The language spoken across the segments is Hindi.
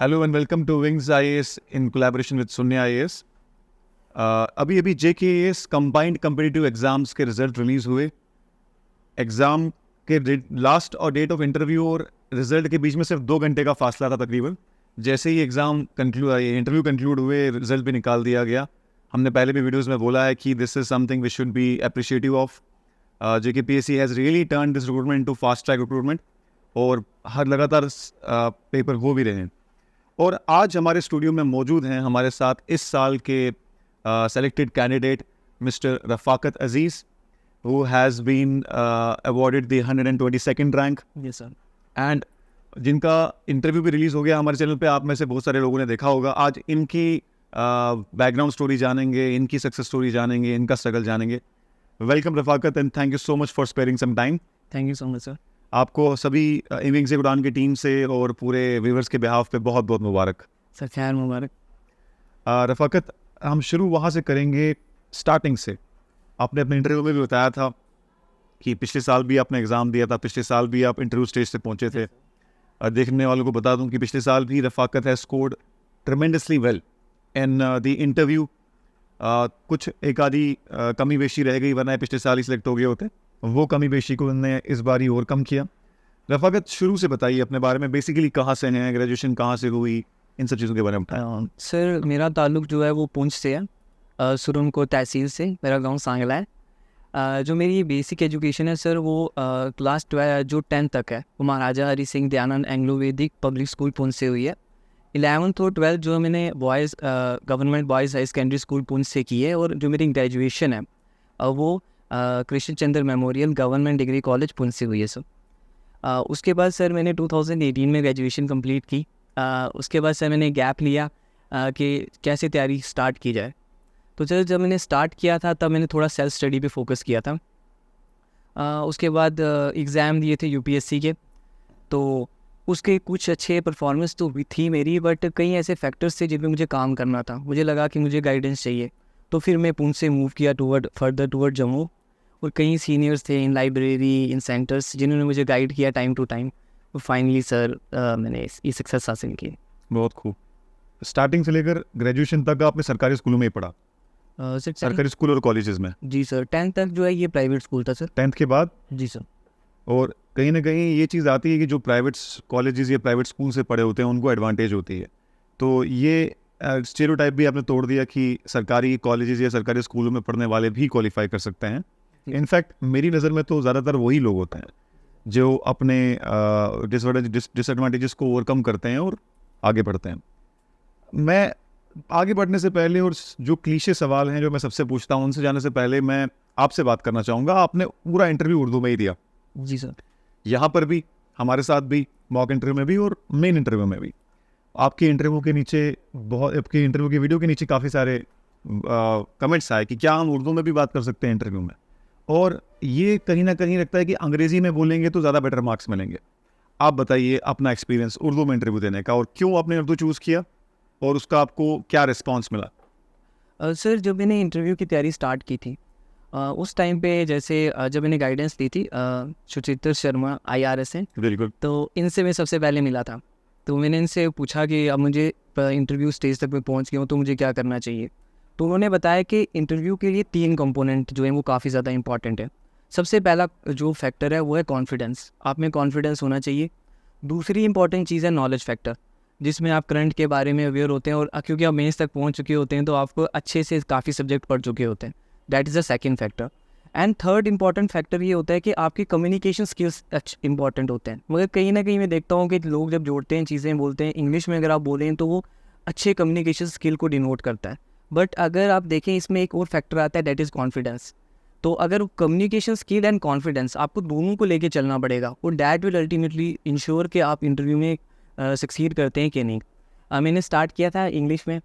Hello and welcome to Wings IAS in collaboration with Shunya IAS. अभी अभी जेकेएएस कंबाइंड कम्पिटिटिव एग्जाम्स के रिजल्ट रिलीज हुए। एग्ज़ाम के लास्ट और डेट ऑफ इंटरव्यू और रिजल्ट के बीच में सिर्फ 2 घंटे का फासला था तकरीबन। जैसे ही इंटरव्यू कंक्लूड हुए, रिजल्ट भी निकाल दिया गया। हमने पहले भी वीडियोस में बोला है कि this is something we should be appreciative of. JKPSC has really turn this recruitment into fast track recruitment और हर लगातार पेपर हो भी रहे हैं। और आज हमारे स्टूडियो में मौजूद हैं हमारे साथ इस साल के selected candidate mister Rafaqat Aziz, who has been awarded the 122nd rank. Yes, sir. And जिनका इंटरव्यू भी रिलीज़ हो गया हमारे चैनल पे, आप में से बहुत सारे लोगों ने देखा होगा। आज इनकी बैकग्राउंड स्टोरी जानेंगे, इनकी सक्सेस स्टोरी जानेंगे, इनका स्ट्रगल जानेंगे। Welcome Rafaqat and thank you so much for sparing some time. Thank you so much, sir. आपको सभी विंग्स उड़ान की टीम से और पूरे व्यूअर्स के बिहाफ पे बहुत बहुत मुबारक। सर खैर मुबारक। रफ़ाकत, हम शुरू वहाँ से करेंगे, स्टार्टिंग से। आपने अपने इंटरव्यू में भी बताया था कि पिछले साल भी आपने एग्ज़ाम दिया था, पिछले साल भी आप इंटरव्यू स्टेज से पहुंचे थे। देखने वालों को बता दूं कि पिछले साल भी रफ़ाकत है scored tremendously well in the interview. कुछ एक आधी कमी बेशी रह गई, वरना पिछले साल ही सिलेक्ट हो गए होते। वो कमी बेशी को उन्होंने इस बार ही ओवरकम किया। रफ़ाकत, शुरू से बताइए अपने बारे में, बेसिकली कहाँ से हैं, ग्रेजुएशन कहाँ से हुई, इन सब चीज़ों के बारे में बताएं। सर मेरा ताल्लुक़ जो है वो पुंछ से है, सुरनकोट तहसील से। मेरा गांव सांगला है। जो मेरी बेसिक एजुकेशन है सर वो क्लास 12 जो 10th तक है वो Maharaja Hari Singh Dayanand Anglo Vedic public school Poonch से हुई है। 11th और 12th जो मैंने boys government boys high secondary school Poonch से की है। और जो मेरी ग्रेजुएशन है वो Krishna Chandra memorial government degree college Poonch से हुई है सर। उसके बाद सर मैंने 2018 में ग्रेजुएशन कंप्लीट की। उसके बाद सर मैंने गैप लिया कि कैसे तैयारी स्टार्ट की जाए। तो सर जब मैंने स्टार्ट किया था तब मैंने थोड़ा सेल्फ स्टडी पे फोकस किया था। उसके बाद एग्ज़ाम दिए थे यूपीएससी के, तो उसके कुछ अच्छे परफॉर्मेंस तो हुई थी मेरी, बट कई ऐसे फैक्टर्स थे जिन पे मुझे काम करना था। मुझे लगा कि मुझे गाइडेंस चाहिए, तो फिर मैं पुंछ से मूव किया फर्दर टूवर्ड जम्मू। और कई सीनियर्स थे इन लाइब्रेरी, इन सेंटर्स, जिन्होंने मुझे गाइड किया टाइम टू टाइम। तो फाइनली सर मैंने ये सक्सेस हासिल की। बहुत खूब। स्टार्टिंग से लेकर ग्रेजुएशन तक आपने सरकारी स्कूलों में ही पढ़ा? सर सरकारी स्कूल और कॉलेजेस में? जी सर, 10th तक जो है ये प्राइवेट स्कूल था सर। 10th के बाद? जी सर। और कहीं ना कहीं ये चीज़ आती है कि जो प्राइवेट कॉलेजेस या प्राइवेट स्कूल से पढ़े होते हैं उनको एडवांटेज होती है। तो ये स्टेरियोटाइप भी आपने तोड़ दिया कि सरकारी कॉलेजेस या सरकारी स्कूलों में पढ़ने वाले भी क्वालिफाई कर सकते हैं। इनफैक्ट मेरी नज़र में तो ज़्यादातर वही लोग होते हैं जो अपने डिसएडवांटेजेस को ओवरकम करते हैं और आगे बढ़ते हैं। मैं आगे बढ़ने से पहले और जो क्लीशे सवाल हैं जो मैं सबसे पूछता हूं, उनसे जाने से पहले मैं आपसे बात करना चाहूँगा। आपने पूरा इंटरव्यू उर्दू में ही दिया? जी सर। यहाँ पर भी, हमारे साथ भी, मॉक इंटरव्यू में भी और मेन इंटरव्यू में भी। आपके इंटरव्यू के नीचे आपके इंटरव्यू की वीडियो के नीचे काफ़ी सारे कमेंट्स आए कि क्या हम उर्दू में भी बात कर सकते हैं इंटरव्यू में। और ये कहीं ना कहीं लगता है कि अंग्रेज़ी में बोलेंगे तो ज़्यादा बेटर मार्क्स मिलेंगे। आप बताइए अपना एक्सपीरियंस उर्दू में इंटरव्यू देने का, और क्यों आपने उर्दू चूज़ किया और उसका आपको क्या रिस्पांस मिला? सर जब मैंने इंटरव्यू की तैयारी स्टार्ट की थी उस टाइम पे जैसे जब मैंने गाइडेंस ली थी सुचित्र शर्मा IRS हैं, बिल्कुल। तो इनसे मैं सबसे पहले मिला था। तो मैंने इनसे पूछा कि अब मुझे इंटरव्यू स्टेज तक मैं पहुंच गया हूँ तो मुझे क्या करना चाहिए। तो उन्होंने बताया कि इंटरव्यू के लिए 3 कंपोनेंट जो हैं वो काफ़ी ज़्यादा इंपॉर्टेंट है। सबसे पहला जो फैक्टर है वो है कॉन्फिडेंस। आप में कॉन्फिडेंस होना चाहिए। दूसरी इंपॉर्टेंट चीज़ है नॉलेज फैक्टर, जिसमें आप करंट के बारे में अवेयर होते हैं, और क्योंकि आप मेंस तक पहुंच चुके होते हैं तो आपको अच्छे से काफ़ी सब्जेक्ट पढ़ चुके होते हैं। That is the second factor. And third important factor ये होता है कि आपकी कम्युनिकेशन स्किल्स इंपॉर्टेंट होते हैं। मगर कहीं ना कहीं मैं देखता हूँ कि लोग जब जोड़ते हैं चीज़ें, बोलते हैं इंग्लिश में, अगर आप बोलें तो वो अच्छे कम्युनिकेशन स्किल को डिनोट करता है। बट अगर आप देखें इसमें एक और फैक्टर आता है, दैट इज़ कॉन्फिडेंस। तो अगर कम्युनिकेशन स्किल एंड कॉन्फिडेंस आपको दोनों को लेके चलना पड़ेगा, और दैट विल अल्टीमेटली इंश्योर कि आप इंटरव्यू में सक्सीड करते हैं कि नहीं। मैंने स्टार्ट किया था इंग्लिश में,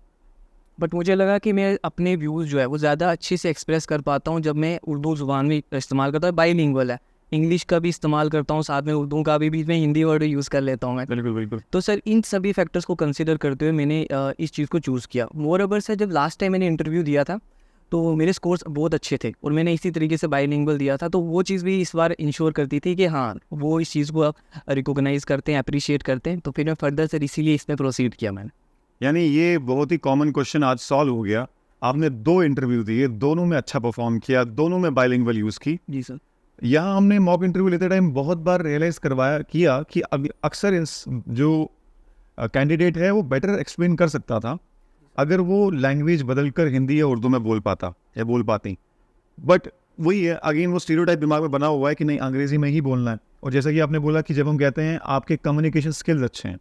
बट मुझे लगा कि मैं अपने व्यूज़ जो है वो ज़्यादा अच्छे से एक्सप्रेस कर पाता हूँ जब मैं उर्दू ज़ुबान में इस्तेमाल करता हूँ। बाईलिंगुअल है, इंग्लिश का भी इस्तेमाल करता हूँ, साथ में उर्दू का भी बीच में हिंदी वर्ड यूज़ कर लेता हूँ मैं। बिल्कुल बिल्कुल। तो सर इन सभी फैक्टर्स को कंसिडर करते हुए मैंने इस चीज़ को चूज़ किया। मोर ओवर सर जब लास्ट टाइम मैंने इंटरव्यू दिया था तो मेरे स्कोर्स बहुत अच्छे थे और मैंने इसी तरीके से बाइलिंगुअल दिया था, तो वो चीज़ भी इस बार इंश्योर करती थी कि हाँ वो इस चीज़ को रिकॉग्नाइज़ करते हैं, अप्रिशिएट करते हैं। तो फिर मैं फर्दर से इसीलिए इसमें प्रोसीड किया मैंने। यानी ये बहुत ही कॉमन क्वेश्चन आज सॉल्व हो गया। आपने 2 इंटरव्यू दिए, दोनों में अच्छा परफॉर्म किया, दोनों में बाइलिंगुअल यूज़ की। जी सर। यहाँ हमने मॉक इंटरव्यू लेते टाइम बहुत बार रियलाइज़ किया कि अक्सर जो कैंडिडेट है वो बेटर एक्सप्लेन कर सकता था अगर वो लैंग्वेज बदलकर हिंदी या उर्दू में बोल पाता या बोल पाती। बट वही है, अगेन वो स्टीरियोटाइप दिमाग में बना हुआ है कि नहीं अंग्रेजी में ही बोलना है। और जैसा कि आपने बोला कि जब हम कहते हैं आपके कम्युनिकेशन स्किल्स अच्छे हैं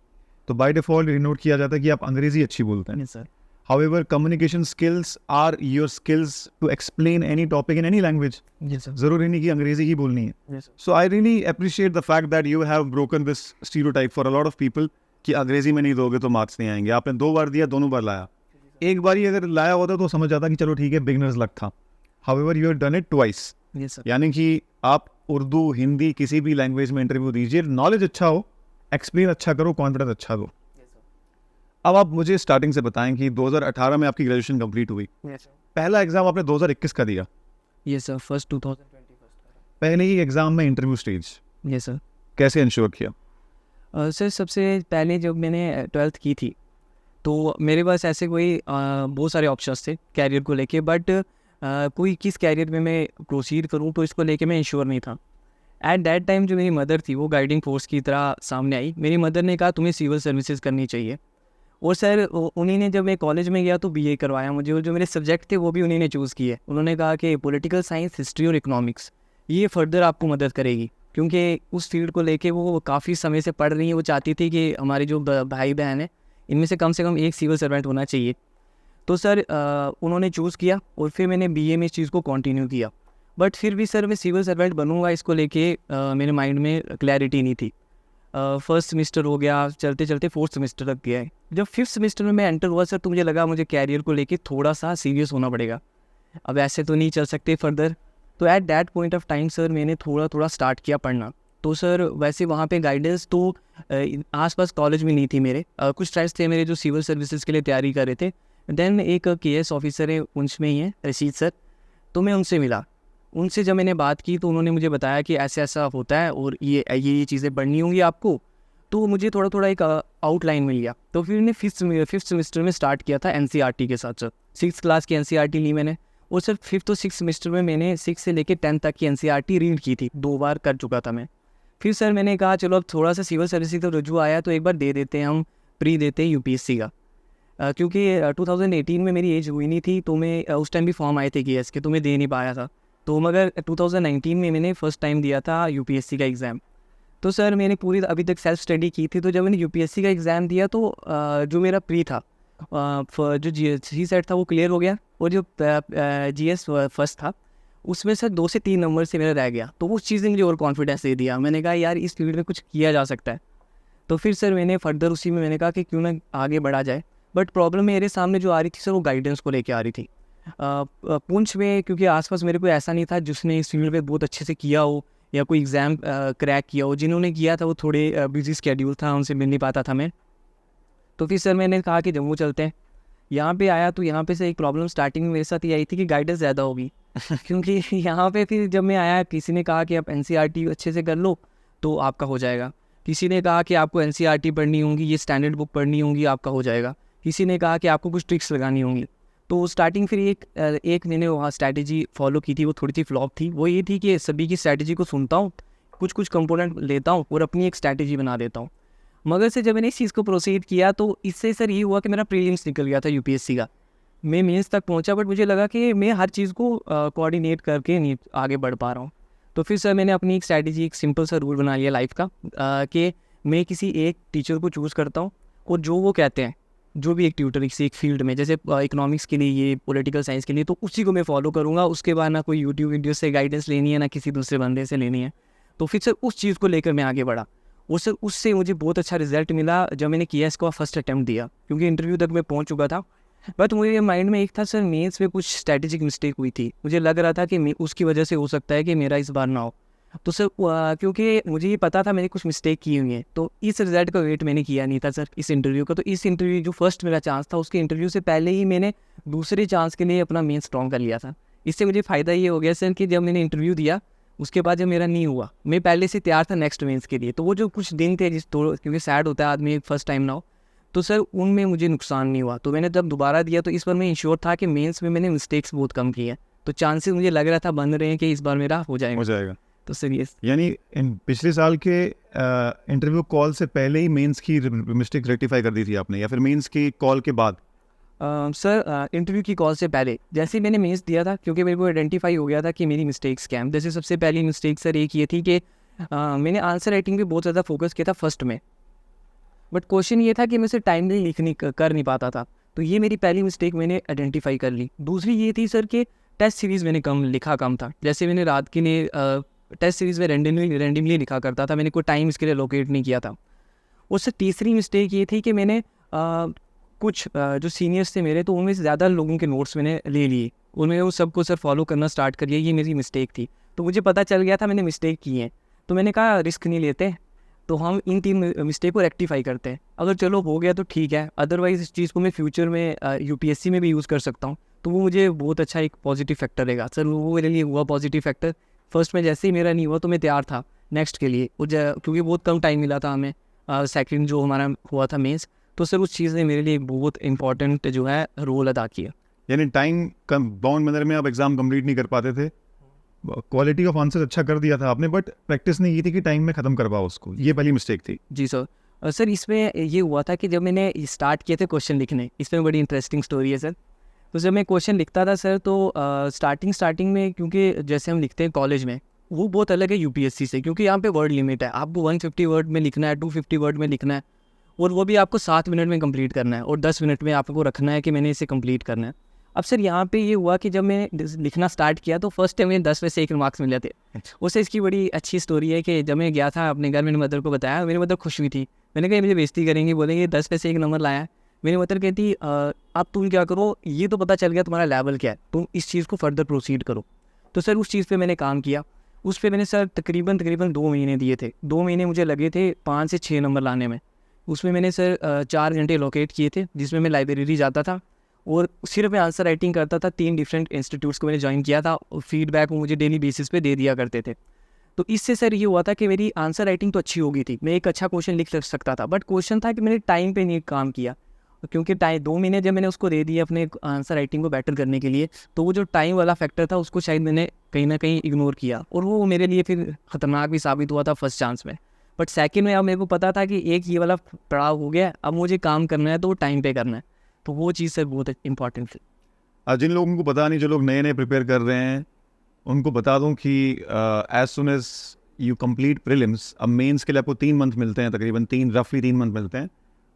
तो बाय डिफॉल्ट डिनोट किया जाता है कि आप अंग्रेजी अच्छी बोलते हैं। Yes sir. However communication skills are your skills to explain any topic in any language. जी सर। जरूरी नहीं कि अंग्रेजी ही बोलनी है। Yes sir. So I really appreciate the fact that you have broken this stereotype for a lot of people कि अंग्रेजी में नहीं दोगे तो मार्क्स नहीं आएंगे। आपने 2 बार दिया, दोनों बार लाया। एक बार ही अगर लाया होता तो समझ जाता कि चलो ठीक है बिगनर्स लक था। However you have done it twice. Yes sir. यानी कि आप उर्दू हिंदी किसी भी लैंग्वेज में इंटरव्यू दीजिए, नॉलेज अच्छा हो, एक्सप्लेन अच्छा करो, कॉन्फिडेंस अच्छा दो। अब आप मुझे स्टार्टिंग से बताएं कि 2018 में आपकी ग्रेजुएशन कंप्लीट हुई, यस सर। पहला एग्जाम आपने 2021 का दिया, यस सर, फर्स्ट 2021। पहले ही एग्जाम में इंटरव्यू स्टेज, यस सर। कैसे इंश्योर किया? सर सबसे पहले जब मैंने 12th की थी तो मेरे पास ऐसे कोई बहुत सारे ऑप्शंस थे कैरियर को लेके, बट कोई किस कैरियर में मैं प्रोसीड करूं तो इसको लेके मैं इंश्योर नहीं था। एट दैट टाइम जो मेरी मदर थी वो गाइडिंग फोर्स की तरह सामने आई। मेरी मदर ने कहा तुम्हें सिविल सर्विसेज करनी चाहिए। और सर उन्हीं ने जब मैं कॉलेज में गया तो बीए करवाया मुझे, और जो मेरे सब्जेक्ट थे वो भी उन्हीं ने चूज़ किए। उन्होंने कहा कि पॉलिटिकल साइंस, हिस्ट्री और इकोनॉमिक्स ये फर्दर आपको मदद करेगी, क्योंकि उस फील्ड को लेके वो काफ़ी समय से पढ़ रही हैं। वो चाहती थी कि हमारे जो भाई बहन हैं इनमें से कम एक सिविल सर्वेंट होना चाहिए। तो सर उन्होंने चूज़ किया और फिर मैंने बीए में इस चीज़ को कंटिन्यू किया। बट फिर भी सर मैं सिविल सर्वेंट बनूंगा इसको लेके मेरे माइंड में क्लैरिटी नहीं थी। फर्स्ट सेमेस्टर हो गया, चलते चलते 4th सेमेस्टर तक गया है। जब 5th सेमेस्टर में मैं एंटर हुआ सर तो मुझे लगा मुझे कैरियर को लेके थोड़ा सा सीरियस होना पड़ेगा, अब ऐसे तो नहीं चल सकते फर्दर। तो at that point of time sir मैंने थोड़ा थोड़ा स्टार्ट किया पढ़ना। तो सर वैसे वहाँ पे गाइडेंस तो आसपास कॉलेज में नहीं थी मेरे। कुछ फ्रेंड्स थे मेरे जो सिविल सर्विसेज के लिए तैयारी कर रहे थे। देन एक केएस ऑफिसर है उनमें ही है, रशीद सर, तो मैं उनसे मिला। उनसे जब मैंने बात की तो उन्होंने मुझे बताया कि ऐसा ऐसा होता है और ये चीज़ें पढ़नी होंगी आपको। तो मुझे थोड़ा थोड़ा एक आउटलाइन मिल गया। तो फिर मैंने 5th सेमेस्टर में स्टार्ट किया था एनसीईआरटी के साथ सर। 6th क्लास की एनसीईआरटी ली मैंने, और सर 5th और 6th सेमेस्टर में मैंने 6 से लेकर 10th तक की एनसीईआरटी रीड की थी, 2 बार कर चुका था मैं। फिर सर मैंने कहा चलो अब थोड़ा सा सिविल सर्विसेज तो रुझू आया तो एक बार दे देते हैं, हम प्री देते हैं यूपीएससी का। क्योंकि 2018 में मेरी एज हुई नहीं थी, तो मैं उस टाइम भी फॉर्म आए थे केएस के, तो मैं दे नहीं पाया था। तो मगर 2019 में मैंने फर्स्ट टाइम दिया था यूपीएससी का एग्ज़ाम। तो सर मैंने पूरी अभी तक सेल्फ स्टडी की थी। तो जब मैंने यूपीएससी का एग्ज़ाम दिया तो जो मेरा प्री था, जो जी सेट था वो क्लियर हो गया, और जो जीएस फर्स्ट था उसमें सर 2 से 3 नंबर से मेरा रह गया। तो उस चीज़ ने मुझे और कॉन्फिडेंस दे दिया। मैंने कहा यार इस फील्ड में कुछ किया जा सकता है। तो फिर सर मैंने फर्दर उसी में मैंने कहा कि क्यों ना आगे बढ़ा जाए। बट प्रॉब्लम मेरे सामने जो आ रही थी सर वो गाइडेंस को लेके आ रही थी। पुंछ में क्योंकि आसपास मेरे को ऐसा नहीं था जिसने इस फील्ड में बहुत अच्छे से किया हो या कोई एग्ज़ाम क्रैक किया हो। जिन्होंने किया था वो थोड़े बिजी स्केड्यूल था, उनसे मिल नहीं पाता था मैं। तो फिर सर मैंने कहा कि जम्मू चलते हैं। यहाँ पे आया तो यहाँ पे से एक प्रॉब्लम स्टार्टिंग में मेरे साथ ये आई थी कि गाइडेंस ज़्यादा होगी क्योंकि यहाँ पे फिर जब मैं आया किसी ने कहा कि आप एनसीईआरटी अच्छे से कर लो तो आपका हो जाएगा। किसी ने कहा कि आपको एनसीईआरटी पढ़नी होगी, ये स्टैंडर्ड बुक पढ़नी होगी, आपका हो जाएगा। किसी ने कहा कि आपको कुछ ट्रिक्स लगानी होंगी। तो स्टार्टिंग फिर एक मैंने वहाँ स्ट्रैटेजी फॉलो की थी, वो थोड़ी सी फ्लॉप थी। वो ये थी कि सभी की स्ट्रैटेजी को सुनता हूँ, कुछ कंपोनेंट लेता हूँ और अपनी एक स्ट्रैटेजी बना देता हूँ। मगर से जब मैंने इस चीज़ को प्रोसीड किया तो इससे सर ये हुआ कि मेरा प्रीलिम्स निकल गया था यूपीएससी का। मैं मेंस तक पहुंचा, बट मुझे लगा कि मैं हर चीज़ को कोऑर्डिनेट करके नहीं आगे बढ़ पा रहा हूँ। तो फिर सर मैंने अपनी एक स्ट्रैटेजी, एक सिंपल सा रूल बना लिया लाइफ का, कि मैं किसी एक टीचर को चूज़ करता हूँ और जो वो कहते हैं, जो भी एक ट्यूटर किसी एक फील्ड में, जैसे इकोनॉमिक्स के लिए, ये पॉलिटिकल साइंस के लिए, तो उसी को मैं फॉलो करूँगा। उसके बाद ना कोई यूट्यूब वीडियो से गाइडेंस लेनी है, ना किसी दूसरे बंदे से लेनी है। तो फिर सर उस चीज़ को लेकर मैं आगे बढ़ा और सर उससे मुझे बहुत अच्छा रिजल्ट मिला जब मैंने केएस को फर्स्ट अटैम्प्ट दिया, क्योंकि इंटरव्यू तक मैं पहुंच चुका था। बट मुझे माइंड में एक था सर, मेंस में कुछ स्ट्रैटेजिक मिस्टेक हुई थी। मुझे लग रहा था कि उसकी वजह से हो सकता है कि मेरा इस बार ना हो। तो सर क्योंकि मुझे ये पता था मैंने कुछ मिस्टेक की हुई है, तो इस रिज़ल्ट का वेट मैंने किया नहीं था सर इस इंटरव्यू का। तो इस इंटरव्यू जो फर्स्ट मेरा चांस था, उसके इंटरव्यू से पहले ही मैंने दूसरे चांस के लिए अपना मेन स्ट्रॉन्ग कर लिया था। इससे मुझे फ़ायदा ये हो गया सर कि जब मैंने इंटरव्यू दिया, उसके बाद जब मेरा नहीं हुआ, मैं पहले से तैयार था नेक्स्ट मेंस के लिए। तो वो जो कुछ दिन थे जिस थोड़ा, क्योंकि सैड होता है आदमी फर्स्ट टाइम ना हो, तो सर उनमें मुझे नुकसान नहीं हुआ। तो मैंने जब दोबारा दिया तो इस बार मैं इंश्योर था कि मेंस में मैंने मिस्टेक्स बहुत कम की हैं, तो चांसेस मुझे लग रहा था बन रहे हैं कि इस बार मेरा हो हो जाएगा। जाएगा। तो सर ये यानी पिछले साल के इंटरव्यू कॉल से पहले ही मेंस की मिस्टेक रेक्टिफाई कर दी थी आपने, या फिर मेंस की कॉल के बाद? सर इंटरव्यू की कॉल से पहले जैसे ही मैंने मेंस दिया था, क्योंकि मेरे को आइडेंटिफाई हो गया था कि मेरी मिस्टेक्स क्या हैं। जैसे सबसे पहली मिस्टेक सर एक ये थी कि मैंने आंसर राइटिंग पे बहुत ज़्यादा फोकस किया था फर्स्ट में, बट क्वेश्चन ये था कि मैं उसे टाइमली कर नहीं पाता था। तो ये मेरी पहली मिस्टेक मैंने आइडेंटिफाई कर ली। दूसरी ये थी सर कि टेस्ट सीरीज़ मैंने कम था। जैसे मैंने रात के लिए टेस्ट सीरीज़ में रैंडमली लिखा करता था, मैंने कोई टाइम इसके लिए लोकेट नहीं किया था। उससे तीसरी मिस्टेक ये थी कि मैंने कुछ जो सीनियर्स थे मेरे, तो उनमें से ज़्यादा लोगों के नोट्स मैंने ले लिए, उनमें वो सबको सर फॉलो करना स्टार्ट कर लिया। ये मेरी मिस्टेक थी। तो मुझे पता चल गया था मैंने मिस्टेक की है, तो मैंने कहा रिस्क नहीं लेते, तो हम इन 3 मिस्टेक को रेक्टिफाई करते हैं। अगर चलो हो गया तो ठीक है, अदरवाइज़ इस चीज़ को मैं फ्यूचर में यूपीएससी में भी यूज़ कर सकता हूँ। तो वो मुझे बहुत अच्छा एक पॉजिटिव फैक्टर रहेगा सर, वो मेरे लिए हुआ पॉजिटिव फैक्टर। फर्स्ट में जैसे ही मेरा नहीं हुआ तो मैं तैयार था नेक्स्ट के लिए, क्योंकि बहुत कम टाइम मिला था हमें सेकंड जो हमारा हुआ था मेंस। तो सर उस चीज़ ने मेरे लिए बहुत इंपॉर्टेंट जो है रोल अदा किया। यानी टाइम कम बाउंड मैनर में आप एग्जाम कंप्लीट नहीं कर पाते थे, क्वालिटी ऑफ आंसर अच्छा कर दिया था आपने, बट प्रैक्टिस नहीं की थी कि टाइम में ख़त्म कर पाओ उसको, ये पहली मिस्टेक थी। जी सर। सर इसमें ये हुआ था कि जब मैंने स्टार्ट किए थे क्वेश्चन लिखने, इसमें बड़ी इंटरेस्टिंग स्टोरी है सर। तो जब मैं क्वेश्चन लिखता था सर, तो स्टार्टिंग में, क्योंकि जैसे हम लिखते हैं कॉलेज में, वो बहुत अलग है यूपीएससी से, क्योंकि यहाँ पे वर्ड लिमिट है। आपको 150 वर्ड में लिखना है, 250 वर्ड में लिखना है, और वो भी आपको 7 मिनट में कंप्लीट करना है, और 10 मिनट में आपको रखना है कि मैंने इसे कंप्लीट करना है। अब सर यहाँ पे ये हुआ कि जब मैंने लिखना स्टार्ट किया तो फर्स्ट टाइम मुझे 10 में से 1 मार्क्स मिले थे। उससे इसकी बड़ी अच्छी स्टोरी है कि जब मैं गया था अपने घर, मेरी मदर को बताया, मेरी मदर खुश हुई थी। मैंने कहा ये मुझे बेइज्जती करेंगे, बोलेंगे 10 में से 1 नंबर लाया है। मेरी मदर कहती अब तुम क्या करो, ये तो पता चल गया तुम्हारा लेवल क्या है, तुम इस चीज़ को फर्दर प्रोसीड करो। तो सर उस चीज़ पे मैंने काम किया। उस पे मैंने सर तकरीबन 2 महीने दिए थे। 2 महीने मुझे लगे थे 5 से 6 नंबर लाने में। उसमें मैंने सर 4 घंटे लोकेट किए थे, जिसमें मैं लाइब्रेरी जाता था और सिर्फ मैं आंसर राइटिंग करता था। 3 डिफरेंट इंस्टीट्यूट्स को मैंने ज्वाइन किया था, और फीडबैक वो मुझे डेली बेसिस पे दे दिया करते थे। तो इससे सर ये हुआ था कि मेरी आंसर राइटिंग तो अच्छी हो गई थी, मैं एक अच्छा क्वेश्चन लिख सकता था, बट क्वेश्चन था कि मैंने टाइम पे नहीं काम किया। क्योंकि 2 महीने जब मैंने उसको दे दिए अपने आंसर राइटिंग को बेटर करने के लिए, तो वो जो टाइम वाला फैक्टर था उसको शायद मैंने कहीं ना कहीं इग्नोर किया, और वो मेरे लिए फिर ख़तरनाक भी साबित हुआ था फर्स्ट चांस में। बट सेकंड में अब मेरे को पता था कि एक ये वाला पड़ाव हो गया, अब मुझे काम करना है तो वो टाइम पे करना है। तो वो चीज़ सर बहुत इंपॉर्टेंट थी। जिन लोगों को पता नहीं, जो लोग नए नए प्रिपेयर कर रहे हैं, उनको बता दूं कि as soon as you complete prelims, अब मेंस के लिए आपको 3 मंथ मिलते हैं, तकरीबन रफली 3 मंथ मिलते हैं,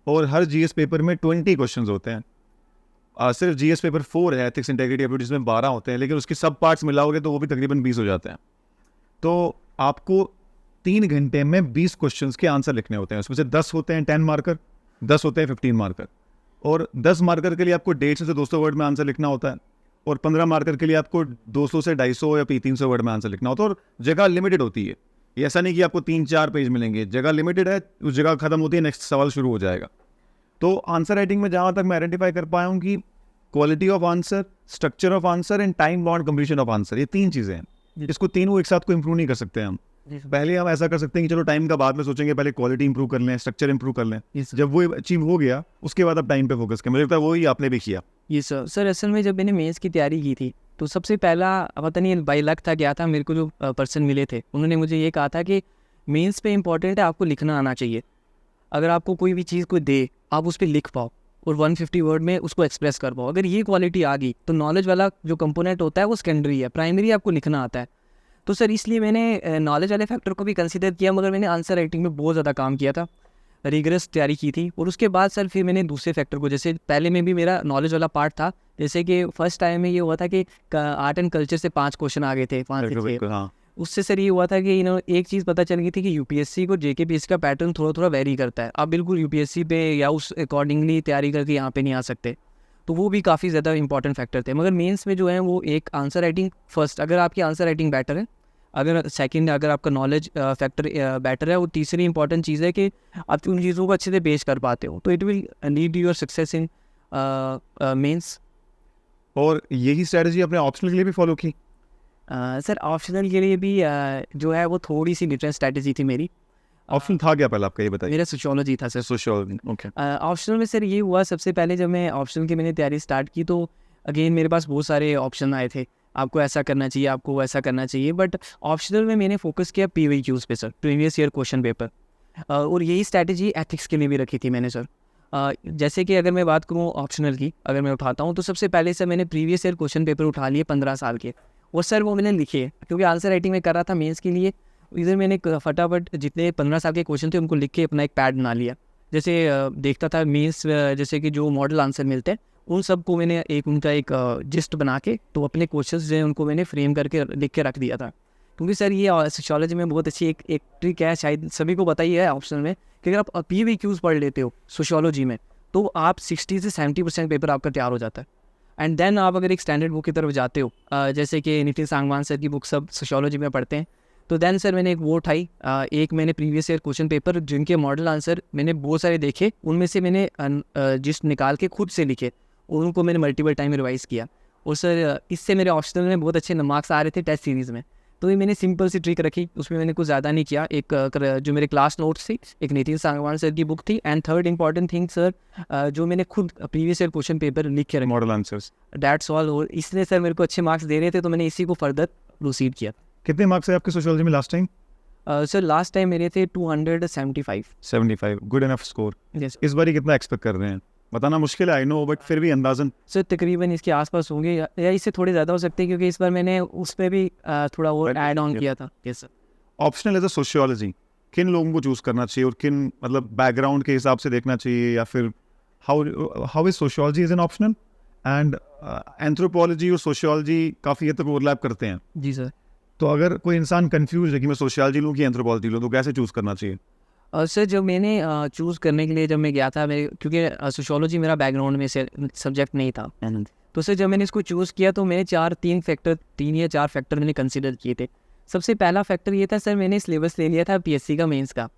और हर जीएस पेपर में 20 क्वेश्चंस होते हैं। सिर्फ जीएस पेपर 4 है, एथिक्स इंटेग्रिटी एप्टीट्यूड, जिसमें 12 होते हैं, लेकिन उसके सब पार्ट्स मिलाओगे तो वो भी तकरीबन 20 हो जाते हैं। तो आपको 3 घंटे में 20 क्वेश्चंस के आंसर लिखने होते हैं। उसमें से 10 होते हैं 10 मार्कर, 10 होते हैं 15 मार्कर, और 10 मार्कर के लिए आपको 150 से 200 वर्ड में आंसर लिखना होता है, और 15 मार्कर के लिए आपको 200 से 250 या 300 वर्ड में आंसर लिखना होता है, और जगह लिमिटेड होती है। ये ऐसा नहीं कि आपको 3-4 पेज मिलेंगे, जगह लिमिटेड है, उस जगह खत्म होती है, नेक्स्ट सवाल शुरू हो जाएगा। तो आंसर राइटिंग में जहाँ तक मैं आइडेंटिफाई कर पाया हूँ कि quality of answer, structure of answer and time bound completion of answer, ये 3 चीज़ें हैं। इसको तीनों एक साथ को इंप्रूव नहीं कर सकते हम। पहले हम ऐसा कर सकते हैं कि चलो टाइम का बाद में सोचेंगे, पहले क्वालिटी इंप्रूव कर लें, स्ट्रक्चर इंप्रूव कर लें। जब वो अचीव हो गया उसके बाद अब टाइम पे फोकस करें। मुझे लगता है वही आपने भी किया। ये सर असल में जब मैंने मेंस की तैयारी की थी, तो सबसे पहला पता नहीं बाई लक था क्या था, मेरे को जो पर्सन मिले थे उन्होंने मुझे ये कहा था कि मेंस पे इंपॉर्टेंट है आपको लिखना आना चाहिए। अगर आपको कोई भी चीज़ को दे, आप उस पर लिख पाओ और 150 वर्ड में उसको एक्सप्रेस कर पाओ। अगर ये क्वालिटी आ गई तो नॉलेज वाला जो कंपोनेंट होता है वो सेकेंडरी है, प्राइमरी आपको लिखना आता है। तो सर इसलिए मैंने नॉलेज वाले फैक्टर को भी कंसीडर किया, मगर मैंने आंसर राइटिंग में बहुत ज़्यादा काम किया था, रिगरस तैयारी की थी। और उसके बाद सर फिर मैंने दूसरे फैक्टर को, जैसे पहले में भी मेरा नॉलेज वाला पार्ट था, जैसे कि फर्स्ट टाइम में ये हुआ था कि आर्ट एंड कल्चर से 5 क्वेश्चन आ गए थे, 5 से 6। हाँ, उससे सर ये हुआ था कि एक चीज़ पता चल गई थी कि यूपीएससी को जेकेपीएससी का पैटर्न थोड़ा थोड़ा वेरी करता है। आप बिल्कुल यूपीएससी पे या उस अकॉर्डिंगली तैयारी करके यहाँ पे नहीं आ सकते। तो वो भी काफ़ी ज़्यादा इंपॉर्टेंट फैक्टर थे। मगर मेंस में जो है वो एक आंसर राइटिंग फर्स्ट, अगर आपकी आंसर राइटिंग बेटर है, अगर सेकंड अगर आपका नॉलेज फैक्टर बेटर है, और तीसरी इंपॉर्टेंट चीज़ है कि आप उन चीज़ों को अच्छे से पेश कर पाते हो, तो it will lead your success in mains. और यही स्ट्रेटजी अपने ऑप्शनल के लिए भी फॉलो की? सर ऑप्शनल के लिए भी जो है वो थोड़ी सी डिफरेंट स्ट्रैटेजी थी मेरी। ऑप्शन था क्या पहले आपका, ये बताइए? मेरा सोशियोलॉजी था सर। Sociology, okay. ऑप्शनल में सर ये हुआ, सबसे पहले जब मैं ऑप्शनल की मैंने तैयारी स्टार्ट की तो अगेन मेरे पास बहुत सारे ऑप्शन आए थे, आपको ऐसा करना चाहिए, आपको वैसा करना चाहिए, बट ऑप्शनल में मैंने फोकस किया PYQs पे sir, previous year question paper. और यही स्ट्रैटेजी एथिक्स के लिए भी रखी थी मैंने सर। जैसे कि अगर मैं बात करूँ ऑप्शनल की, अगर मैं उठाता हूँ तो सबसे पहले सर मैंने प्रीवियस ईयर क्वेश्चन पेपर उठा लिए 15 साल के, और सर वो मैंने लिखे, क्योंकि आंसर राइटिंग में कर रहा था मेंस के लिए। इधर मैंने फटाफट जितने 15 साल के क्वेश्चन थे उनको लिख के अपना एक पैड बना लिया। जैसे देखता था मेंस, जैसे कि जो मॉडल आंसर मिलते हैं उन सबको मैंने एक उनका एक जिस्ट बना के, तो अपने क्वेश्चंस जो हैं उनको मैंने फ्रेम करके लिख के रख दिया था। क्योंकि सर ये सोशियोलॉजी में बहुत अच्छी एक ट्रिक है, शायद सभी को पता ही है ऑप्शन में, कि अगर आप PYQs पढ़ लेते हो सोशियोलॉजी में तो आप 60 से 70% पेपर आपका तैयार हो जाता है। एंड देन आप अगर एक स्टैंडर्ड बुक की तरफ जाते हो, जैसे कि नितिन सांगवान सर की बुक सब सोशियोलॉजी में पढ़ते हैं, तो देन सर मैंने एक वो उठाई, एक मैंने प्रीवियस ईयर क्वेश्चन पेपर जिनके मॉडल आंसर मैंने बहुत सारे देखे, उनमें से मैंने जिस्ट निकाल के खुद से लिखे, और उनको मैंने मल्टीपल टाइम रिवाइज़ किया। और सर इससे मेरे ऑप्शनल में बहुत अच्छे मार्क्स आ रहे थे टेस्ट सीरीज़ में। तो ये मैंने सिंपल सी ट्रिक रखी, उसमें मैंने कुछ ज़्यादा नहीं किया। एक जो मेरे क्लास नोट्स थी, एक नितिन सांगवान सर की बुक थी, and third important thing sir जो मैंने खुद प्रीवियस ईयर क्वेश्चन पेपर लिख के रखे, मॉडल आंसर्स, दैट्स ऑल। और इसलिए सर मेरे को अच्छे मार्क्स दे रहे थे, तो मैंने इसी को फर्दर प्रोसीड किया। कितने मार्क्स है आपके सोशियोलॉजी में last time? Sir last time मेरे थे 275। 75, गुड इनफ स्कोर। यस इस बार कितना एक्सपेक्ट कर रहे हैं? बताना मुश्किल है, आई नो, बट फिर भी अंदाजन। सर तकरीबन इसके आसपास होंगे, या इससे थोड़े ज़्यादा हो सकते हैं, क्योंकि इस बार मैंने उस पर भी थोड़ा वो ऐड ऑन किया था। Yes sir. Optional as a sociology किन लोगों को चूज करना चाहिए, और किन मतलब बैकग्राउंड के हिसाब से देखना चाहिए, या फिर how is sociology is an optional, and anthropology और सोशियोलॉजी काफ़ी हद तक ओवरलैप करते हैं। जी सर। तो अगर कोई इंसान कंफ्यूज है कि मैं सोशियोलॉजी लूँ कि एंथ्रोपोलॉजी लूँ, तो कैसे चूज करना चाहिए? सर जब मैंने चूज़ करने के लिए जब मैं गया था, मैं क्योंकि सोशियोलॉजी मेरा बैकग्राउंड में से सब्जेक्ट नहीं था, तो सर जब मैंने इसको चूज़ किया तो मैंने तीन या चार फैक्टर मैंने कंसिडर किए थे। सबसे पहला फैक्टर ये था सर, मैंने सिलेबस ले लिया था PSC का मेंस का,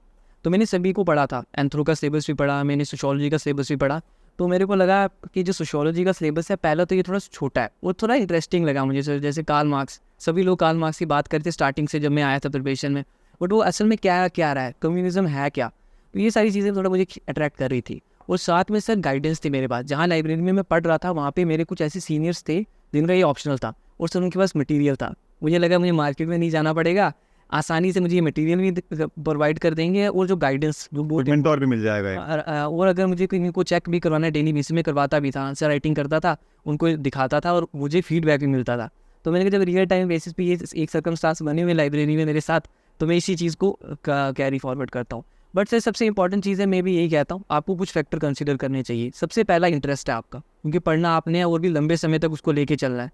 तो मैंने सभी को पढ़ा था, एंथ्रो का सिलेबस भी पढ़ा, मैंने सोशियोलॉजी का सिलेबस भी पढ़ा। तो मेरे को लगा कि जो सोशियोलॉजी का सिलेबस है पहला तो ये थोड़ा छोटा है, वो थोड़ा इंटरेस्टिंग लगा मुझे सर। जैसे कार्ल मार्क्स, सभी लोग कार्ल मार्क्स की बात करते स्टार्टिंग से जब मैं आया था प्रिपरेशन में, बट वो असल में क्या क्या रहा है, कम्युनिज्म है क्या, तो ये सारी चीज़ें थोड़ा मुझे अट्रैक्ट कर रही थी। और साथ में सर गाइडेंस थी मेरे पास, जहाँ लाइब्रेरी में मैं पढ़ रहा था वहाँ पे मेरे कुछ ऐसे सीनियर्स थे जिनका ये ऑप्शनल था, और सर उनके पास मटेरियल था। मुझे लगा मुझे मार्केट में नहीं जाना पड़ेगा, आसानी से मुझे ये मटेरियल भी प्रोवाइड कर देंगे, और जो गाइडेंस जो बोर्ड मेंटोर भी मिल जाएगा। और अगर मुझे किसी को चेक भी करवाना है डेली बेसिस में करवाता भी था, आंसर राइटिंग करता था, उनको दिखाता था, और मुझे फीडबैक भी मिलता था। तो मैंने कहा जब रियल टाइम बेसिस पे ये एक सर्कमस्टांस बने हुए लाइब्रेरी में मेरे साथ, तो मैं इसी चीज़ को कैरी फॉरवर्ड करता हूँ। बट सर सबसे इंपॉर्टेंट चीज़ है, मैं भी यही कहता हूँ, आपको कुछ फैक्टर कंसिडर करने चाहिए। सबसे पहला इंटरेस्ट है आपका, क्योंकि पढ़ना आपने है और भी लंबे समय तक उसको लेके चलना है।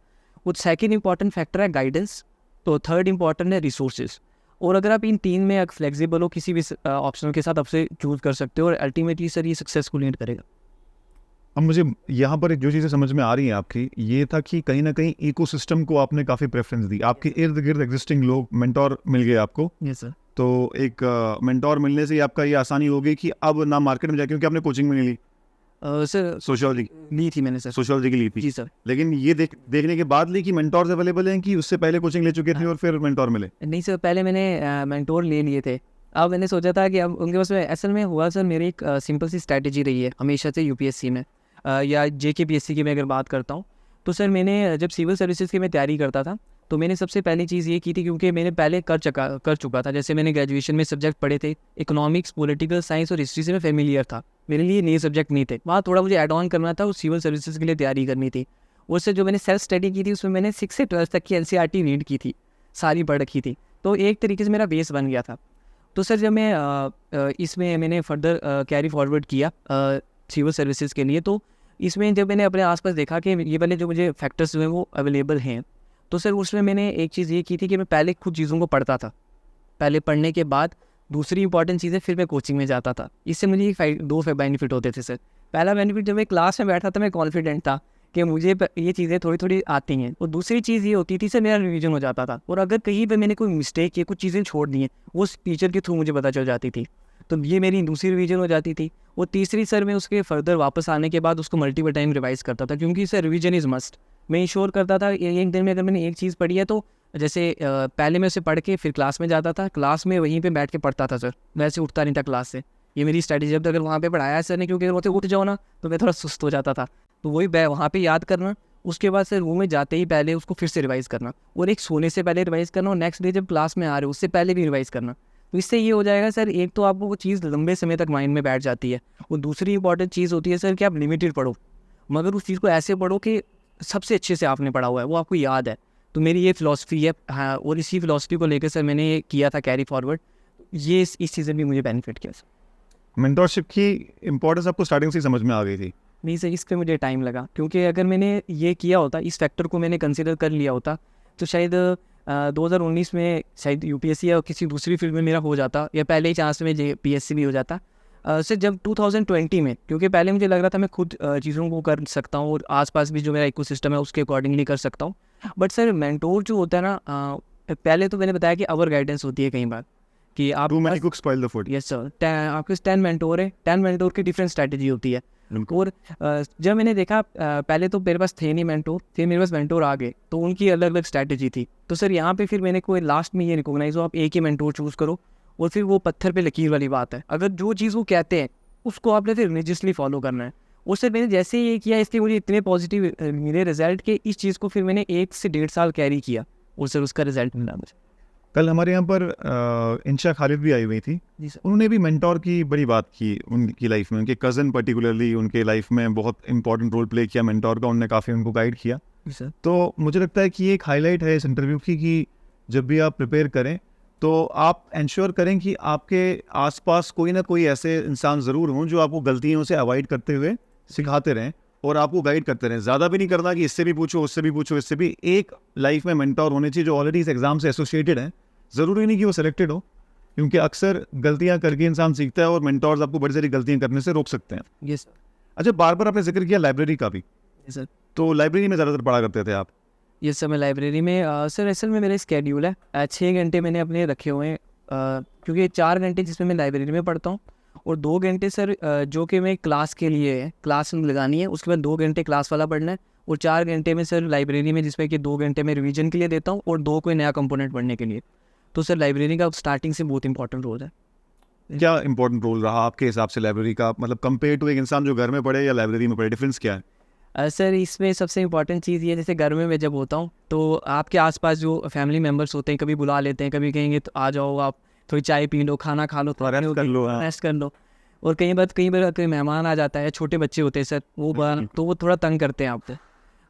वो सेकंड इंपॉर्टेंट फैक्टर है गाइडेंस, तो थर्ड इंपॉर्टेंट है रिसोर्सेज। और अगर आप इन तीन में फ्लेक्सिबल हो, किसी भी ऑप्शनल के साथ आपसे चूज कर सकते हो, और अल्टीमेटली सर ये सक्सेसफुल लीड करेगा। अब मुझे यहाँ पर जो चीज़ें समझ में आ रही हैं आपकी, ये था कि कहीं ना कहीं इकोसिस्टम को आपने काफ़ी प्रेफरेंस दी। आपके इर्द गिर्द एग्जिस्टिंग लोग, मेंटोर मिल गए आपको। Yes sir. तो एक मेंटोर मिलने से ही आपका ये आसानी हो गई कि अब ना मार्केट में जाए, क्योंकि आपने कोचिंग में नहीं ली सर सोशियोलॉजी, ली थी मैंने सर। सोशियोलॉजी की ली थी। जी सर। लेकिन ये देखने के बाद ली कि मेंटोर्स अवेलेबल हैं, कि उससे पहले कोचिंग ले चुके थे और फिर मेंटोर मिले? नहीं सर, पहले मैंने मेंटोर ले लिए थे। अब मैंने सोचा था कि अब उनके पास में, असल में हुआ सर, मेरी एक सिंपल सी स्ट्रैटेजी रही है हमेशा से UPSC में, या JKPSC की मैं अगर बात करता हूँ, तो सर मैंने जब सिविल सर्विसेज की मैं तैयारी करता था, तो मैंने सबसे पहली चीज़ ये की थी, क्योंकि मैंने पहले कर चुका था। जैसे मैंने ग्रेजुएशन में सब्जेक्ट पढ़े थे, इकोनॉमिक्स, पॉलिटिकल साइंस और हिस्ट्री से मैं फेमिलियर था, मेरे लिए नए सब्जेक्ट नहीं थे। वहाँ थोड़ा मुझे ऐड ऑन करना था और सिविल सर्विसेज के लिए तैयारी करनी थी। उससे जो मैंने सेल्फ स्टडी की थी, उसमें मैंने 6 से 12 तक की NCERT रीड की थी, सारी पढ़ रखी थी, तो एक तरीके से मेरा बेस बन गया था। तो सर जब मैं इसमें मैंने फर्दर कैरी फॉरवर्ड किया सिविल सर्विसेज के लिए, तो इसमें जब मैंने अपने आसपास देखा कि ये वाले जो मुझे फैक्टर्स जो हैं वो अवेलेबल हैं, तो सर उसमें मैंने एक चीज़ ये की थी कि मैं पहले खुद चीज़ों को पढ़ता था, पहले पढ़ने के बाद दूसरी इंपॉर्टेंट चीज़ है फिर मैं कोचिंग में जाता था। इससे मुझे दो बेनिफिट होते थे सर। पहला बेनिफिट, जब मैं क्लास में बैठा था मैं कॉन्फिडेंट था कि मुझे ये चीज़ें थोड़ी थोड़ी आती हैं। और दूसरी चीज़ ये होती थी सर, मेरा रिवीजन हो जाता था, और अगर कहीं पे मैंने कोई मिस्टेक की, कुछ चीज़ें छोड़ दी हैं, वो उस टीचर के थ्रू मुझे पता चल जाती थी, तो ये मेरी दूसरी रिवीजन हो जाती थी। और तीसरी सर, मैं उसके फर्दर वापस आने के बाद उसको मल्टीपल टाइम रिवाइज़ करता था, क्योंकि सर रिवीजन इज़ मस्ट। मैं इंश्योर करता था एक दिन में अगर मैंने एक चीज़ पढ़ी है तो जैसे पहले मैं उसे पढ़ के फिर क्लास में जाता था, क्लास में वहीं पे बैठ के पढ़ता था सर, वैसे उठता नहीं था क्लास से। ये मेरी स्ट्रैटेजी। अब अगर वहाँ पे पढ़ाया है सर ने, क्योंकि अगर वहाँ से उठ जाओ ना तो मैं थोड़ा सुस्त हो जाता था, तो वही वहाँ पे याद करना, उसके बाद सर रूम में जाते ही पहले उसको फिर से रिवाइज़ करना, और एक सोने से पहले रिवाइज़ करना, और नेक्स्ट डे जब क्लास में आ रहे हो उससे पहले भी रिवाइज़ करना। तो इससे ये हो जाएगा सर, एक तो आपको वो चीज़ लंबे समय तक माइंड में बैठ जाती है, और दूसरी इंपॉर्टेंट चीज़ होती है सर कि आप लिमिटेड पढ़ो, मगर उस चीज़ को ऐसे पढ़ो कि सबसे अच्छे से आपने पढ़ा हुआ है, वो आपको याद है। तो मेरी ये फ़िलॉसफ़ी है, हाँ, और इसी फ़िलॉसफ़ी को लेकर सर मैंने ये किया था कैरी फॉरवर्ड। ये इस चीज़ ने भी मुझे बेनिफिट किया सर। मेंटरशिप की इम्पोर्टेंस आपको स्टार्टिंग से ही समझ में आ गई थी? नहीं सर, इस पे मुझे टाइम लगा, क्योंकि अगर मैंने ये किया होता, इस फैक्टर को मैंने कंसिडर कर लिया होता, तो शायद 2019 में शायद यूपीएससी या किसी दूसरी फील्ड में मेरा हो जाता, या पहले ही चांस में पीएससी भी हो जाता। सर जब 2020 में, क्योंकि पहले मुझे लग रहा था मैं खुद चीज़ों को कर सकता हूँ, और आसपास भी जो मेरा इकोसिस्टम है उसके अकॉर्डिंगली कर सकता हूँ। बट सर मेंटोर जो होता है ना, पहले तो मैंने बताया कि आवर गाइडेंस होती है कई बार, कि आप too many cooks spoil the food. Yes sir, आपके 10 मेंटोर है, 10 मेंटोर की डिफरेंट स्ट्रैटेजी होती है। और जब मैंने देखा, पहले तो मेरे पास थे नहीं मेंटोर, फिर मेरे पास मेंटोर आ गए, तो उनकी अलग अलग स्ट्रैटेजी थी। तो सर यहाँ पे फिर मैंने कोई लास्ट में ये रिकॉग्नाइज हो, आप एक ही मेंटोर चूज़ करो, और फिर वो पत्थर पे लकीर वाली बात है, अगर जो चीज़ वो कहते हैं उसको आपने फिर रिलीजियसली फॉलो करना है। और सर मैंने जैसे ही ये किया, इसलिए मुझे इतने पॉजिटिव मिले रिजल्ट के, इस चीज़ को फिर मैंने 1 से 1.5 साल कैरी किया, और सर उसका रिजल्ट मिला मुझे। कल हमारे यहाँ पर इंशा खालिद भी आई हुई थी। जी सर। उन्होंने भी मेंटोर की बड़ी बात की उनकी लाइफ में, उनके कज़न पर्टिकुलरली उनके लाइफ में बहुत इंपॉर्टेंट रोल प्ले किया मेंटोर का, उन्होंने काफ़ी उनको गाइड किया। जी सर। तो मुझे लगता है कि ये एक हाईलाइट है इस इंटरव्यू की, कि जब भी आप प्रिपेयर करें तो आप इंश्योर करें कि आपके आसपास कोई ना कोई ऐसे इंसान ज़रूर हों जो आपको गलतियों से अवॉइड करते हुए सिखाते रहें और आपको गाइड करते रहें। ज़्यादा भी नहीं करना कि इससे भी पूछो, उससे भी पूछो, इससे भी। एक लाइफ में मेंटोर होने चाहिए जो ऑलरेडी इस एग्ज़ाम से एसोसिएटेड है। ज़रूरी नहीं कि वो सिलेक्टेड हो, क्योंकि अक्सर गलतियां करके इंसान सीखता है, और मेंटोर्स आपको बड़ी सारी गलतियां करने से रोक सकते हैं। Yes sir. अच्छा, बार बार आपने जिक्र किया लाइब्रेरी का भी, यस सर। तो लाइब्रेरी में ज़्यादातर पढ़ा करते थे आप? यस सर, मैं लाइब्रेरी में सर असल में मेरा स्केड्यूल है, 6 घंटे मैंने अपने रखे हुए हैं, क्योंकि 4 घंटे जिसमें मैं लाइब्रेरी में पढ़ता हूँ, और 2 घंटे सर जो कि मैं क्लास के लिए है, क्लास लगानी है, उसके बाद 2 घंटे क्लास वाला पढ़ना है, और 4 घंटे में सर लाइब्रेरी में, जिसमें कि 2 घंटे मैं रिवीजन के लिए देता हूँ और 2 कोई नया कंपोनेंट पढ़ने के लिए। तो सर लाइब्रेरी का स्टार्टिंग से बहुत इंपॉर्टेंट रोल है। क्या इंपॉर्टेंट रोल रहा आपके हिसाब से लाइब्रेरी का, मतलब कंपेयर टू एक इंसान जो घर में पढ़े या लाइब्रेरी में पढ़े, डिफरेंस क्या है? सर इसमें सबसे इंपॉर्टेंट चीज़ ये, जैसे घर में मैं जब होता हूँ तो आपके आसपास जो फैमिली मेम्बर्स होते हैं, कभी बुला लेते हैं, कभी कहेंगे तो आ जाओ, आप थोड़ी चाय पी लो, खाना खा लो, थोड़ा रेस्ट कर लो। हाँ। रेस्ट कर लो। और कई बार कोई मेहमान आ जाता है, छोटे बच्चे होते हैं सर, तो वो थोड़ा तंग करते हैं आपसे।